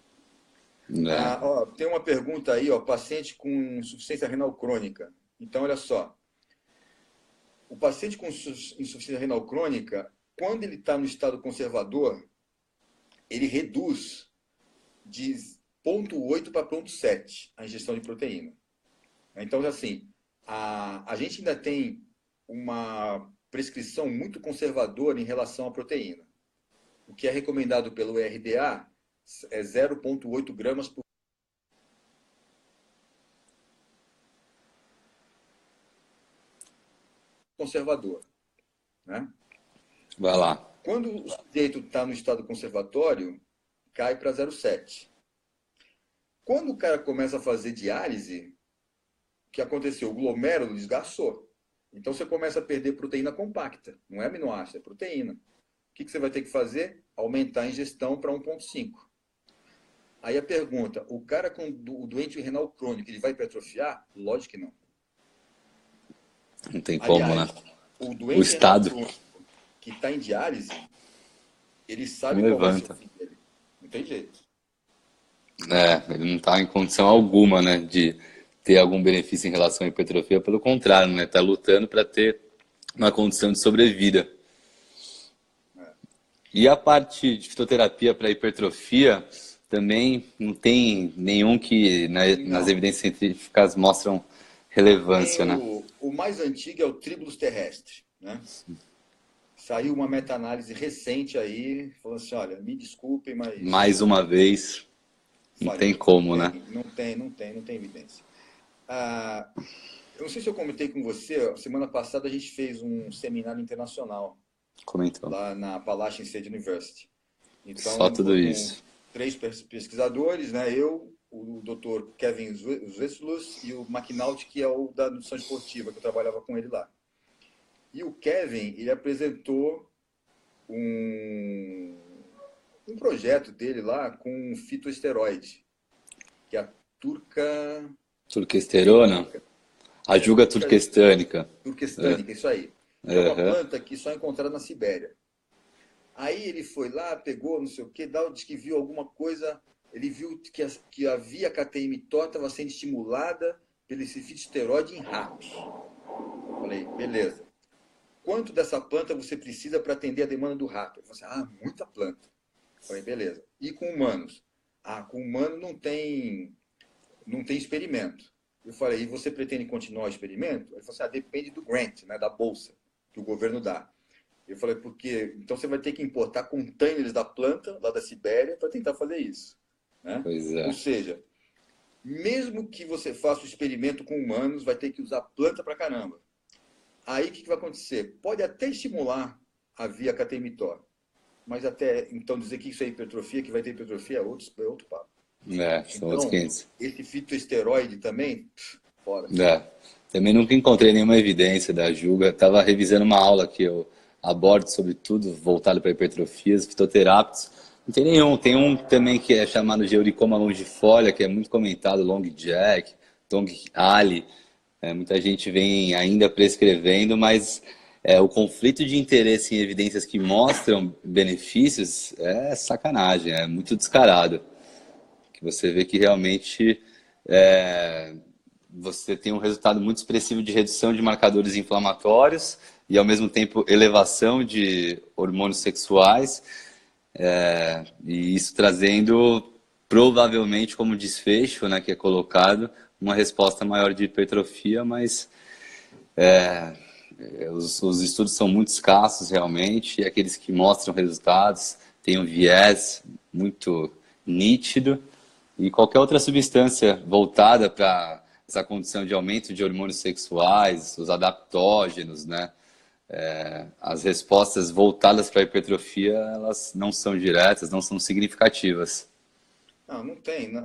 É, Tem uma pergunta aí, paciente com insuficiência renal crônica. Então, olha só, o paciente com insuficiência renal crônica, quando ele está no estado conservador, ele reduz de 0,8 para 0,7 a ingestão de proteína. Então, assim, a gente ainda tem uma prescrição muito conservadora em relação à proteína. O que é recomendado pelo RDA é 0,8 gramas por conservador, né? vai lá. Quando o sujeito está no estado conservatório, cai para 0,7. Quando o cara começa a fazer diálise, o que aconteceu? O glomérulo desgastou. Então você começa a perder proteína compacta. Não é aminoácido, é proteína. O que você vai ter que fazer? Aumentar a ingestão para 1,5. Aí a pergunta, o cara com o doente renal crônico, ele vai hipertrofiar? Lógico que não. Não tem como, né? Aliás, o O doente renal estado crônico que está em diálise, ele não sabe qual vai ser o levanta. fim dele. Não tem jeito. Ele não está em condição alguma, né, de ter algum benefício em relação à hipertrofia, pelo contrário, né, está lutando para ter uma condição de sobrevida. E a parte de fitoterapia para hipertrofia também não tem nenhum que nas Não. evidências científicas mostram relevância, né? O mais antigo é o Tribulus terrestre, né? Saiu uma meta-análise recente aí, falando assim, olha, me desculpem, Mais mas uma vez, não tem falhou. como, né? Não tem evidência. Eu não sei se eu comentei com você, semana passada a gente fez um seminário internacional Comentou. lá na Appalachian State University. Só Então tudo foram isso. 3 pesquisadores, né? Eu, o Dr. Kevin Zweslus e o McNaught, que é o da nutrição esportiva, que eu trabalhava com ele lá. E o Kevin, ele apresentou um, um projeto dele lá com um fitoesteroide, que é a turca... Turquesterona, a juga turca turquestânica. turquestânica, isso aí. Que é uma Aham. planta que só é encontrada na Sibéria. Aí ele foi lá, pegou, não sei o quê, disse que viu alguma coisa, ele viu que a cateína mTOR estava sendo estimulada pelo esse fitosteroide em ratos. Falei, beleza. quanto dessa planta você precisa para atender a demanda do rato? Ele falou assim, muita planta. Eu falei, beleza. E com humanos? Com humano não tem experimento. Eu falei, e você pretende continuar o experimento? Ele falou assim, depende do grant, né, da bolsa que o governo dá. Eu falei, porque então você vai ter que importar containers da planta, lá da Sibéria, para tentar fazer isso. Né? Pois é. Ou seja, mesmo que você faça o experimento com humanos, vai ter que usar planta pra caramba. Aí o que vai acontecer? Pode até estimular a via catermitor, mas até então dizer que isso é hipertrofia, que vai ter hipertrofia, é outro papo. São outros Então, 500. esse fitoesteroide também, fora. Também nunca encontrei nenhuma evidência da Juga. Estava revisando uma aula que eu abordo sobre tudo voltado para hipertrofias, fitoterápicos. Não tem nenhum. Tem um também que é chamado de Euricoma longifolia, que é muito comentado, Long Jack, Tong Ali. Muita gente vem ainda prescrevendo, mas o conflito de interesse em evidências que mostram benefícios é sacanagem, é muito descarado. Que você vê que realmente você tem um resultado muito expressivo de redução de marcadores inflamatórios e, ao mesmo tempo, elevação de hormônios sexuais, e isso trazendo, provavelmente, como desfecho, né, que é colocado, uma resposta maior de hipertrofia, mas os estudos são muito escassos, realmente, e aqueles que mostram resultados têm um viés muito nítido, e qualquer outra substância voltada para essa condição de aumento de hormônios sexuais, os adaptógenos, né? As respostas voltadas para a hipertrofia, elas não são diretas, não são significativas.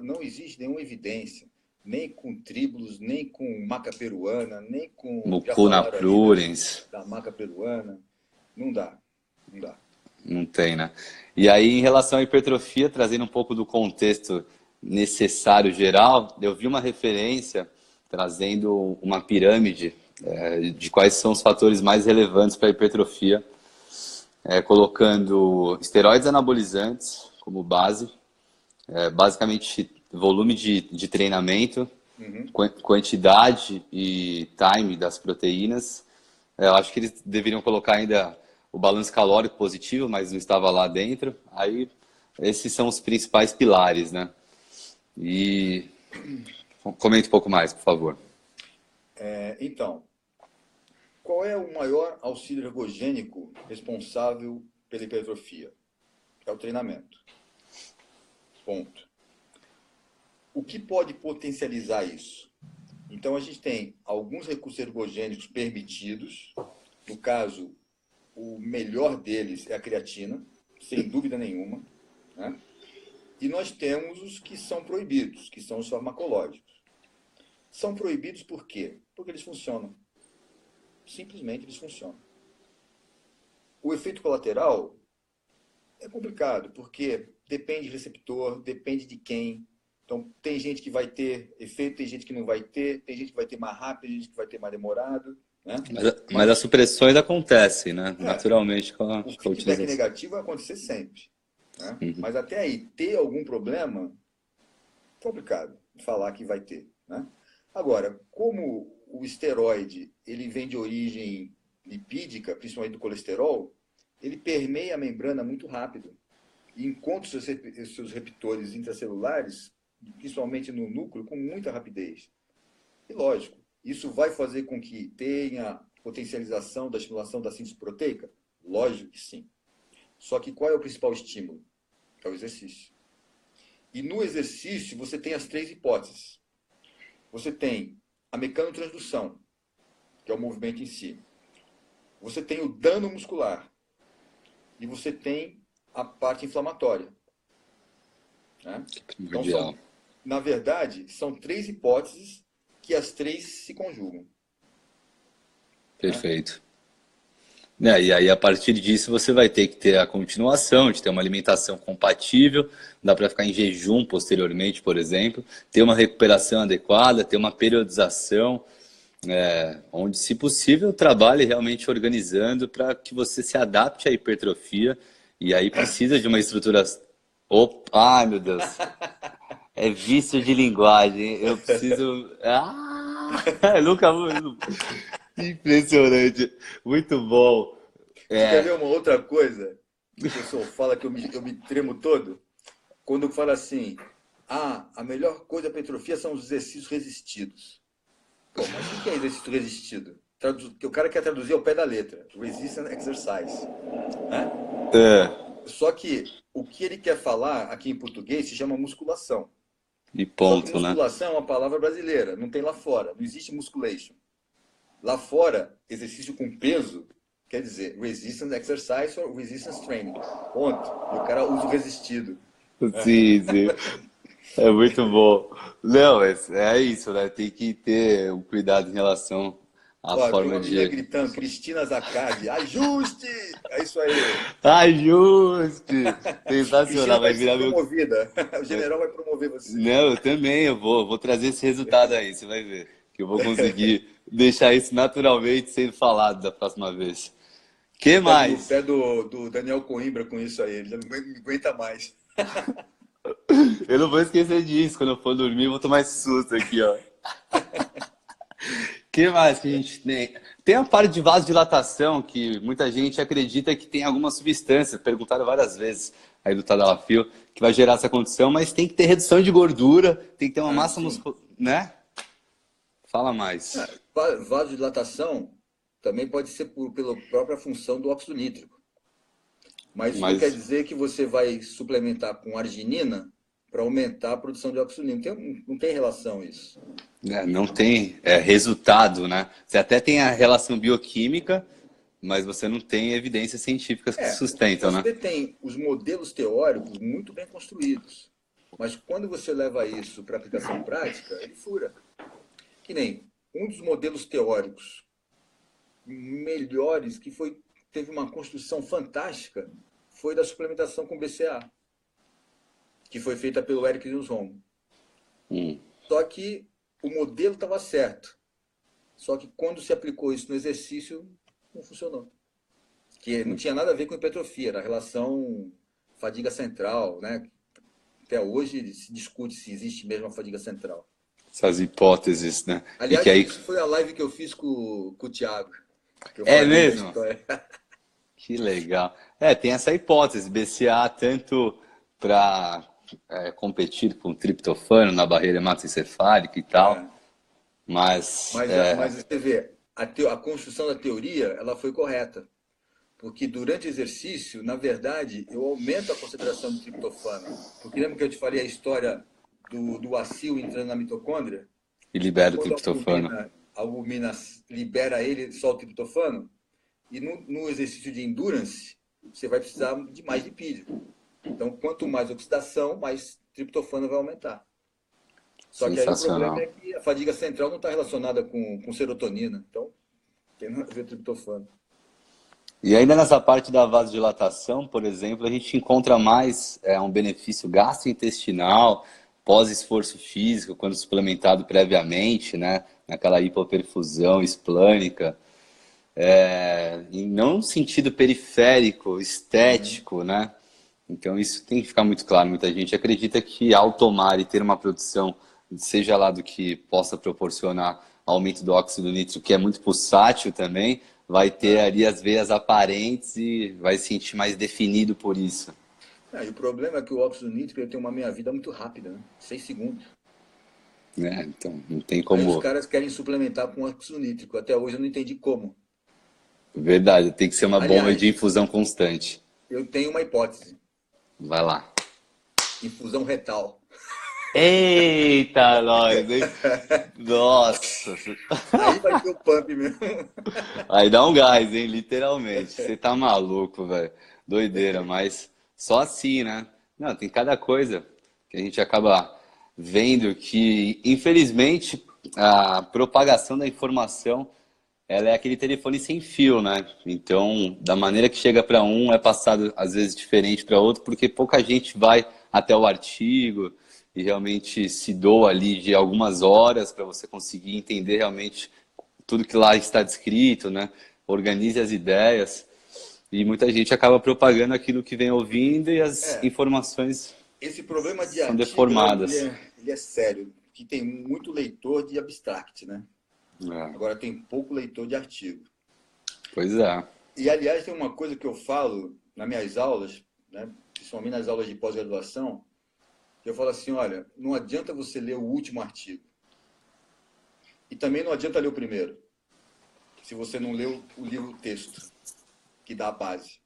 Não existe nenhuma evidência, nem com tríbulos, nem com maca peruana, nem com... Mucuna pruriens. Da maca peruana, não dá. Não tem, né? E aí, em relação à hipertrofia, trazendo um pouco do contexto necessário geral, eu vi uma referência trazendo uma pirâmide de quais são os fatores mais relevantes para a hipertrofia, colocando esteroides anabolizantes como base, basicamente volume de treinamento, quantidade e time das proteínas. Eu acho que eles deveriam colocar ainda o balanço calórico positivo, mas não estava lá dentro. Aí, esses são os principais pilares, né? E comente um pouco mais, por favor. Então, qual é o maior auxílio ergogênico responsável pela hipertrofia? É o treinamento. Ponto. O que pode potencializar isso? Então, a gente tem alguns recursos ergogênicos permitidos. No caso, o melhor deles é a creatina, sem dúvida nenhuma, né? E nós temos os que são proibidos, que são os farmacológicos. São proibidos por quê? Porque eles funcionam. Simplesmente eles funcionam. O efeito colateral é complicado, porque depende de receptor, depende de quem. Então, tem gente que vai ter efeito, tem gente que não vai ter, tem gente que vai ter mais rápido, tem gente que vai ter mais demorado. Né? Mas as supressões acontecem, né? Naturalmente com a utilização. O feedback negativo vai acontecer sempre. Né? Mas até aí, ter algum problema, complicado falar que vai ter. Né? Agora, como o esteroide ele vem de origem lipídica, principalmente do colesterol, ele permeia a membrana muito rápido e encontra os seus receptores intracelulares, principalmente no núcleo, com muita rapidez. E lógico, isso vai fazer com que tenha potencialização da estimulação da síntese proteica? Lógico que sim. Só que qual é o principal estímulo? É o exercício. E no exercício você tem as 3 hipóteses. Você tem a mecanotransdução, que é o movimento em si. Você tem o dano muscular. E você tem a parte inflamatória. Né? Então, na verdade, são 3 hipóteses que as 3 se conjugam. Perfeito. E aí, a partir disso, você vai ter que ter a continuação, de ter uma alimentação compatível, dá para ficar em jejum posteriormente, por exemplo, ter uma recuperação adequada, ter uma periodização, onde, se possível, trabalhe realmente organizando para que você se adapte à hipertrofia, e aí precisa de uma estrutura... Opa, ai meu Deus! É vício de linguagem, eu preciso... Nunca. Impressionante. Muito bom. Você quer ver uma outra coisa? Que o pessoal fala que eu me tremo todo? Quando fala assim, a melhor coisa para hipertrofia são os exercícios resistidos. Pô, mas o que é exercício resistido? Que o cara quer traduzir ao pé da letra. Resistance exercise. Né? Só que o que ele quer falar aqui em português se chama musculação. E Só que ponto, né? musculação é uma palavra brasileira, não tem lá fora. Não existe musculation. Lá fora, exercício com peso quer dizer resistance exercise ou resistance training. Ponto. E o cara usa o resistido. Sim, sim. É muito bom. Não, é isso, né? Tem que ter um cuidado em relação à Ó, tem forma uma menina de. gritando, Cristina Zaccardi, ajuste! É isso aí. Ajuste! Cristina Sensacional, vai vai ser virar meu. promovida. O general vai promover você. Não, eu também, eu vou trazer esse resultado aí, você vai ver. Que eu vou conseguir deixar isso naturalmente sendo falado da próxima vez. Que Pega no mais? pé do Daniel Coimbra com isso aí, ele já não aguenta mais. Eu não vou esquecer disso. Quando eu for dormir, eu vou tomar esse susto aqui, ó. Que mais que a gente tem? Tem a parte de vasodilatação, que muita gente acredita que tem alguma substância, perguntaram várias vezes aí do Tadalafil, que vai gerar essa condição, mas tem que ter redução de gordura, tem que ter uma Ah, massa sim. muscular, né? Fala mais. Vasodilatação também pode ser pela própria função do óxido nítrico. Mas isso não quer Mas dizer que você vai suplementar com arginina para aumentar a produção de óxido nítrico. Não tem relação isso. não tem resultado, né? Você até tem a relação bioquímica, mas você não tem evidências científicas que sustentam, né? Você tem os modelos teóricos muito bem construídos. Mas quando você leva isso para aplicação prática, ele fura. Que nem um dos modelos teóricos melhores teve uma construção fantástica foi da suplementação com BCA, que foi feita pelo Eric Nusholm. Hum. Só que o modelo estava certo. Só que quando se aplicou isso no exercício, não funcionou. Que não tinha nada a ver com hipertrofia, era a relação fadiga central, né? Até hoje se discute se existe mesmo a fadiga central. Essas hipóteses, né? E Aliás, que aí... isso foi a live que eu fiz com o Thiago. Que eu É falei da mesmo? história. Que legal. Tem essa hipótese, BCA tanto para competir com triptofano na barreira hematoencefálica e tal, É. mas Mas você vê, a construção da teoria ela foi correta. Porque durante o exercício, na verdade, eu aumento a concentração de triptofano. Porque lembra que eu te falei a história do acil entrando na mitocôndria? e libera o Quando triptofano. a albumina libera ele, solta o triptofano. E no exercício de endurance, você vai precisar de mais lipídio. Então, quanto mais oxidação, mais triptofano vai aumentar. Só que aí o problema Sensacional. é que a fadiga central não está relacionada com serotonina. Então, tem nada a ver triptofano. E ainda nessa parte da vasodilatação, por exemplo, a gente encontra mais um benefício gastrointestinal, pós-esforço físico, quando suplementado previamente, né? Naquela hipoperfusão esplânica. E não no sentido periférico, estético, né? Então isso tem que ficar muito claro. Muita gente acredita que ao tomar e ter uma produção, seja lá do que possa proporcionar aumento do óxido nítrico, que é muito pulsátil também, vai ter ali as veias aparentes e vai se sentir mais definido por isso. E o problema é que o óxido nítrico ele tem uma meia-vida muito rápida, né? 6 segundos. Né? Então não tem Aí os como... caras querem suplementar com óxido nítrico. Até hoje eu não entendi como. Verdade, tem que ser uma bomba de Aliás, infusão constante. eu tenho uma hipótese. Vai lá. Infusão retal. Eita, nós, hein? Nossa! Aí vai ter o pump mesmo. Aí dá um gás, hein? Literalmente. Você tá maluco, velho. Doideira, mas só assim, né? Não, tem cada coisa que a gente acaba vendo que, infelizmente, a propagação da informação, ela é aquele telefone sem fio, né? Então, da maneira que chega para um, é passado às vezes diferente para outro, porque pouca gente vai até o artigo e realmente se doa ali de algumas horas para você conseguir entender realmente tudo que lá está descrito, né? Organize as ideias e muita gente acaba propagando aquilo que vem ouvindo e as informações Esse problema de são artigo, deformadas. ele é sério. Que tem muito leitor de abstract, né? É. Agora tem pouco leitor de artigo. Pois é. E, aliás, tem uma coisa que eu falo nas minhas aulas, né, principalmente nas aulas de pós-graduação, que eu falo assim, olha, não adianta você ler o último artigo. E também não adianta ler o primeiro, se você não leu o livro texto, que dá a base.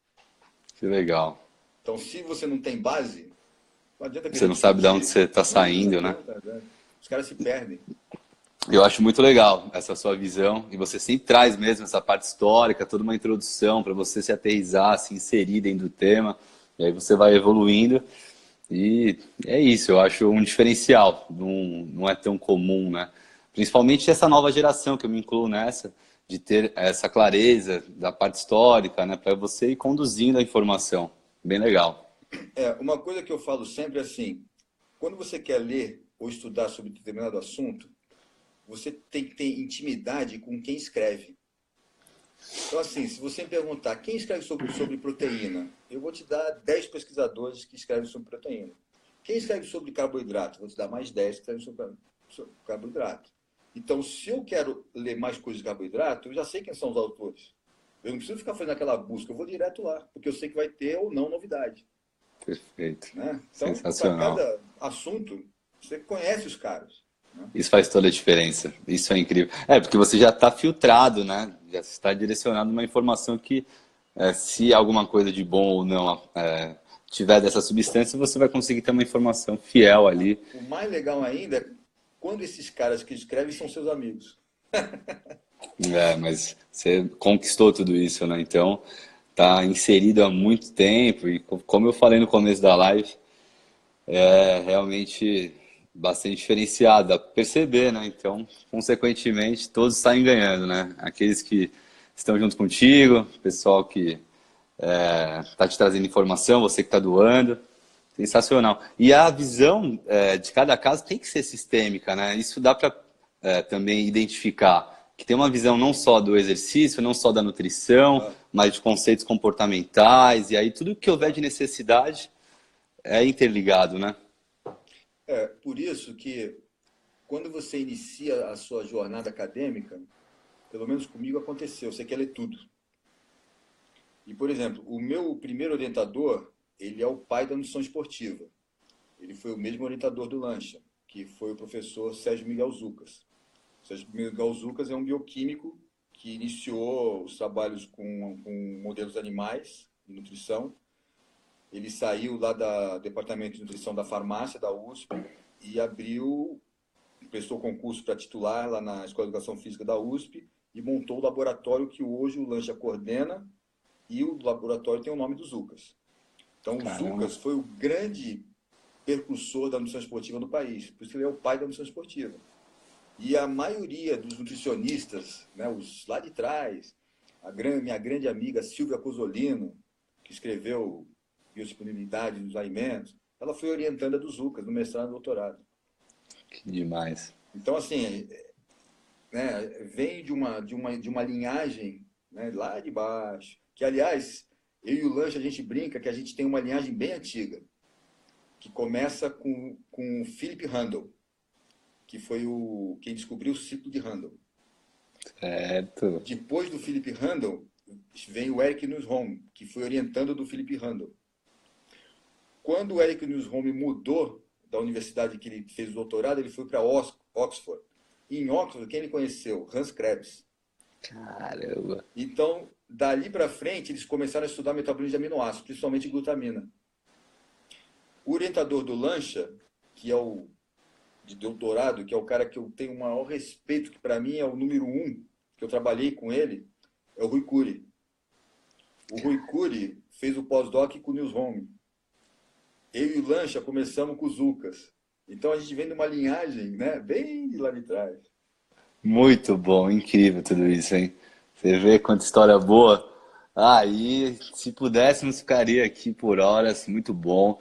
Que legal. Então, se você não tem base, não adianta Você querer não sabe de onde discutir. você está Não saindo, né? adianta, né? Os caras se perdem. Eu acho muito legal essa sua visão e você sempre traz mesmo essa parte histórica, toda uma introdução para você se aterrissar, se inserir dentro do tema, e aí você vai evoluindo e é isso, eu acho um diferencial, não é tão comum, né? Principalmente essa nova geração que eu me incluo nessa, de ter essa clareza da parte histórica, né, para você ir conduzindo a informação. Bem legal. Uma coisa que eu falo sempre é assim, quando você quer ler ou estudar sobre determinado assunto, você tem que ter intimidade com quem escreve. Então, assim, se você me perguntar quem escreve sobre proteína, eu vou te dar 10 pesquisadores que escrevem sobre proteína. Quem escreve sobre carboidrato? Vou te dar mais 10 que escrevem sobre carboidrato. Então, se eu quero ler mais coisas de carboidrato, eu já sei quem são os autores. Eu não preciso ficar fazendo aquela busca, eu vou direto lá, porque eu sei que vai ter ou não novidade. Perfeito. Né? Então, para Sensacional. cada assunto, você conhece os caras. Né? Isso faz toda a diferença. Isso é incrível. É, porque você já está filtrado, né? Já está direcionado uma informação que, se alguma coisa de bom ou não tiver dessa substância, você vai conseguir ter uma informação fiel ali. O mais legal ainda é quando esses caras que escrevem são seus amigos. Mas você conquistou tudo isso, né? Então, tá inserido há muito tempo e como eu falei no começo da live, é realmente bastante diferenciado, dá pra perceber, né? Então, consequentemente, todos saem ganhando, né? Aqueles que estão junto contigo, o pessoal que tá te trazendo informação, você que está doando. Sensacional. E a visão de cada caso tem que ser sistêmica, né? Isso dá para também identificar que tem uma visão não só do exercício, não só da nutrição, Ah, mas de conceitos comportamentais, e aí tudo que houver de necessidade é interligado, né? por isso que quando você inicia a sua jornada acadêmica, pelo menos comigo aconteceu, você quer ler tudo. E, por exemplo, o meu primeiro orientador, ele é o pai da nutrição esportiva. Ele foi o mesmo orientador do Lancha, que foi o professor Sérgio Miguel Zucas. O Sérgio Miguel Zucas é um bioquímico que iniciou os trabalhos com modelos animais de nutrição. Ele saiu lá do Departamento de Nutrição da Farmácia, da USP, e prestou concurso para titular lá na Escola de Educação Física da USP e montou o laboratório que hoje o Lancha coordena, e o laboratório tem o nome do Zucas. Então, o Caramba. Zucas foi o grande percursor da nutrição esportiva no país. Por isso que ele é o pai da nutrição esportiva. E a maioria dos nutricionistas, né, os lá de trás, minha grande amiga Silvia Cosolino, que escreveu Biodisponibilidade dos Alimentos, ela foi orientanda do Zucas no mestrado e doutorado. Que demais. Então, assim, né, vem de uma linhagem, né, lá de baixo, que, aliás, eu e o Lanche, a gente brinca que a gente tem uma linhagem bem antiga, que começa com o Philip Handel, que foi quem descobriu o ciclo de Handel. Certo. Depois do Philip Handel, vem o Eric Nussbaum, que foi orientando do Philip Handel. Quando o Eric Nussbaum mudou da universidade que ele fez o doutorado, ele foi para Oxford. E em Oxford, quem ele conheceu? Hans Krebs. Caramba. Então, dali para frente, eles começaram a estudar metabolismo de aminoácidos, principalmente glutamina. O orientador do Lancha, que é o de doutorado, que é o cara que eu tenho o maior respeito, que para mim é o número 1, que eu trabalhei com ele, é o Rui Cury. O Rui Cury fez o pós-doc com o Nussbaum. Eu e o Lancha começamos com o Zucas. Então a gente vem de uma linhagem, né, bem de lá de trás. Muito bom, incrível tudo isso, hein? Você vê quanta história boa. Aí, se pudéssemos, ficaria aqui por horas, muito bom.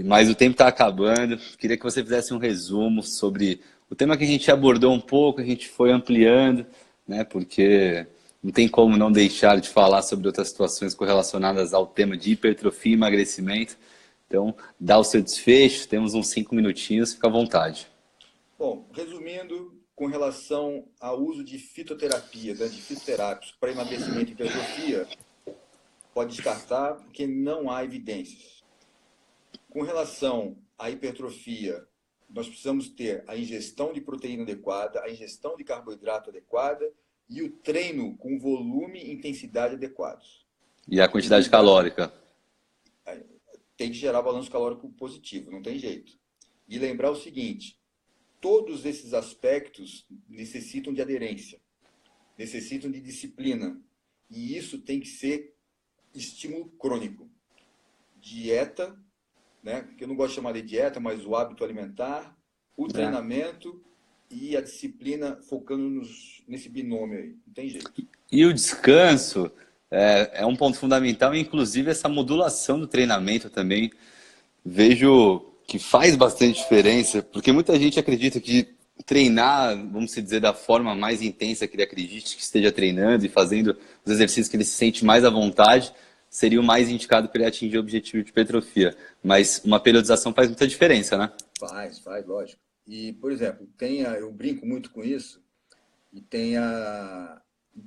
Mas o tempo está acabando. Queria que você fizesse um resumo sobre o tema que a gente abordou um pouco, a gente foi ampliando, né? Porque não tem como não deixar de falar sobre outras situações correlacionadas ao tema de hipertrofia e emagrecimento. Então, dá o seu desfecho, temos uns 5 minutinhos, fica à vontade. Bom, resumindo, com relação ao uso de fitoterapia, né, de fitoterápicos para emagrecimento e hipertrofia, pode descartar porque não há evidências. Com relação à hipertrofia, nós precisamos ter a ingestão de proteína adequada, a ingestão de carboidrato adequada e o treino com volume e intensidade adequados. E a quantidade calórica? Tem que gerar balanço calórico positivo, não tem jeito. E lembrar o seguinte, todos esses aspectos necessitam de aderência, necessitam de disciplina. E isso tem que ser estímulo crônico. Dieta, né? Que eu não gosto de chamar de dieta, mas o hábito alimentar, o treinamento e a disciplina focando nesse binômio aí. Não tem jeito. E o descanso é um ponto fundamental, inclusive essa modulação do treinamento também. Vejo que faz bastante diferença, porque muita gente acredita que treinar, vamos dizer, da forma mais intensa que ele acredite que esteja treinando e fazendo os exercícios que ele se sente mais à vontade, seria o mais indicado para ele atingir o objetivo de hipertrofia. Mas uma periodização faz muita diferença, né? Faz, lógico. E, por exemplo, eu brinco muito com isso, e tem a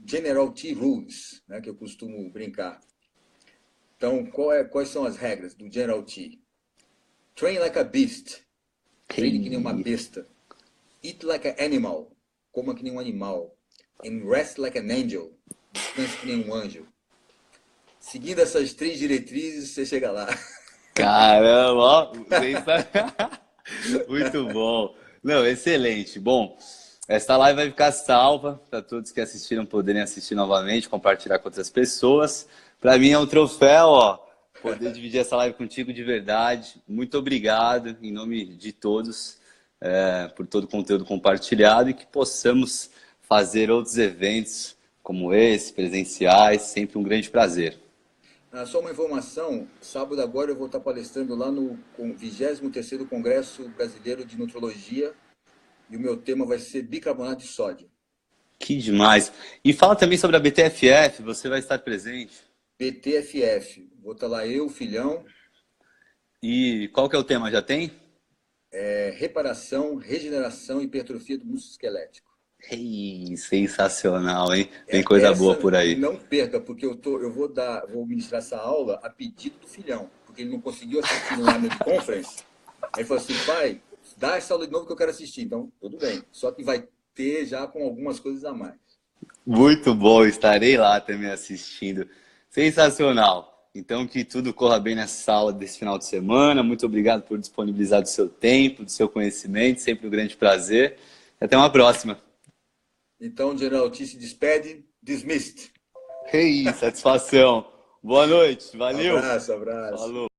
General T Rules, né, que eu costumo brincar. Então, quais são as regras do General T? Train like a beast. Treine que nem uma besta. Eat like an animal. Coma que nem um animal. And rest like an angel. Descanse que nem um anjo. Seguindo essas 3 diretrizes, você chega lá. Caramba, ó. Muito bom. Não, excelente. Bom, essa live vai ficar salva para todos que assistiram poderem assistir novamente, compartilhar com outras pessoas. Para mim é um troféu, ó, poder dividir essa live contigo de verdade. Muito obrigado, em nome de todos, por todo o conteúdo compartilhado e que possamos fazer outros eventos como esse, presenciais, sempre um grande prazer. Só uma informação, sábado agora eu vou estar palestrando lá no 23º Congresso Brasileiro de Nutrologia e o meu tema vai ser bicarbonato de sódio. Que demais! E fala também sobre a BTFF, você vai estar presente? BTFF, vou estar lá eu, filhão. E qual que é o tema, já tem? Reparação, regeneração e hipertrofia do músculo esquelético. Ei, sensacional, hein? Tem coisa boa por aí. Não perca, porque eu vou ministrar essa aula a pedido do filhão, porque ele não conseguiu assistir no Arnold Conference. Aí ele falou assim, pai, dá essa aula de novo que eu quero assistir. Então, tudo bem. Só que vai ter já com algumas coisas a mais. Muito bom, estarei lá também assistindo. Sensacional. Então, que tudo corra bem nessa aula desse final de semana. Muito obrigado por disponibilizar do seu tempo, do seu conhecimento. Sempre um grande prazer. Até uma próxima. Então, General T se despede. Dismissed. Satisfação. Boa noite. Valeu. Abraço. Falou.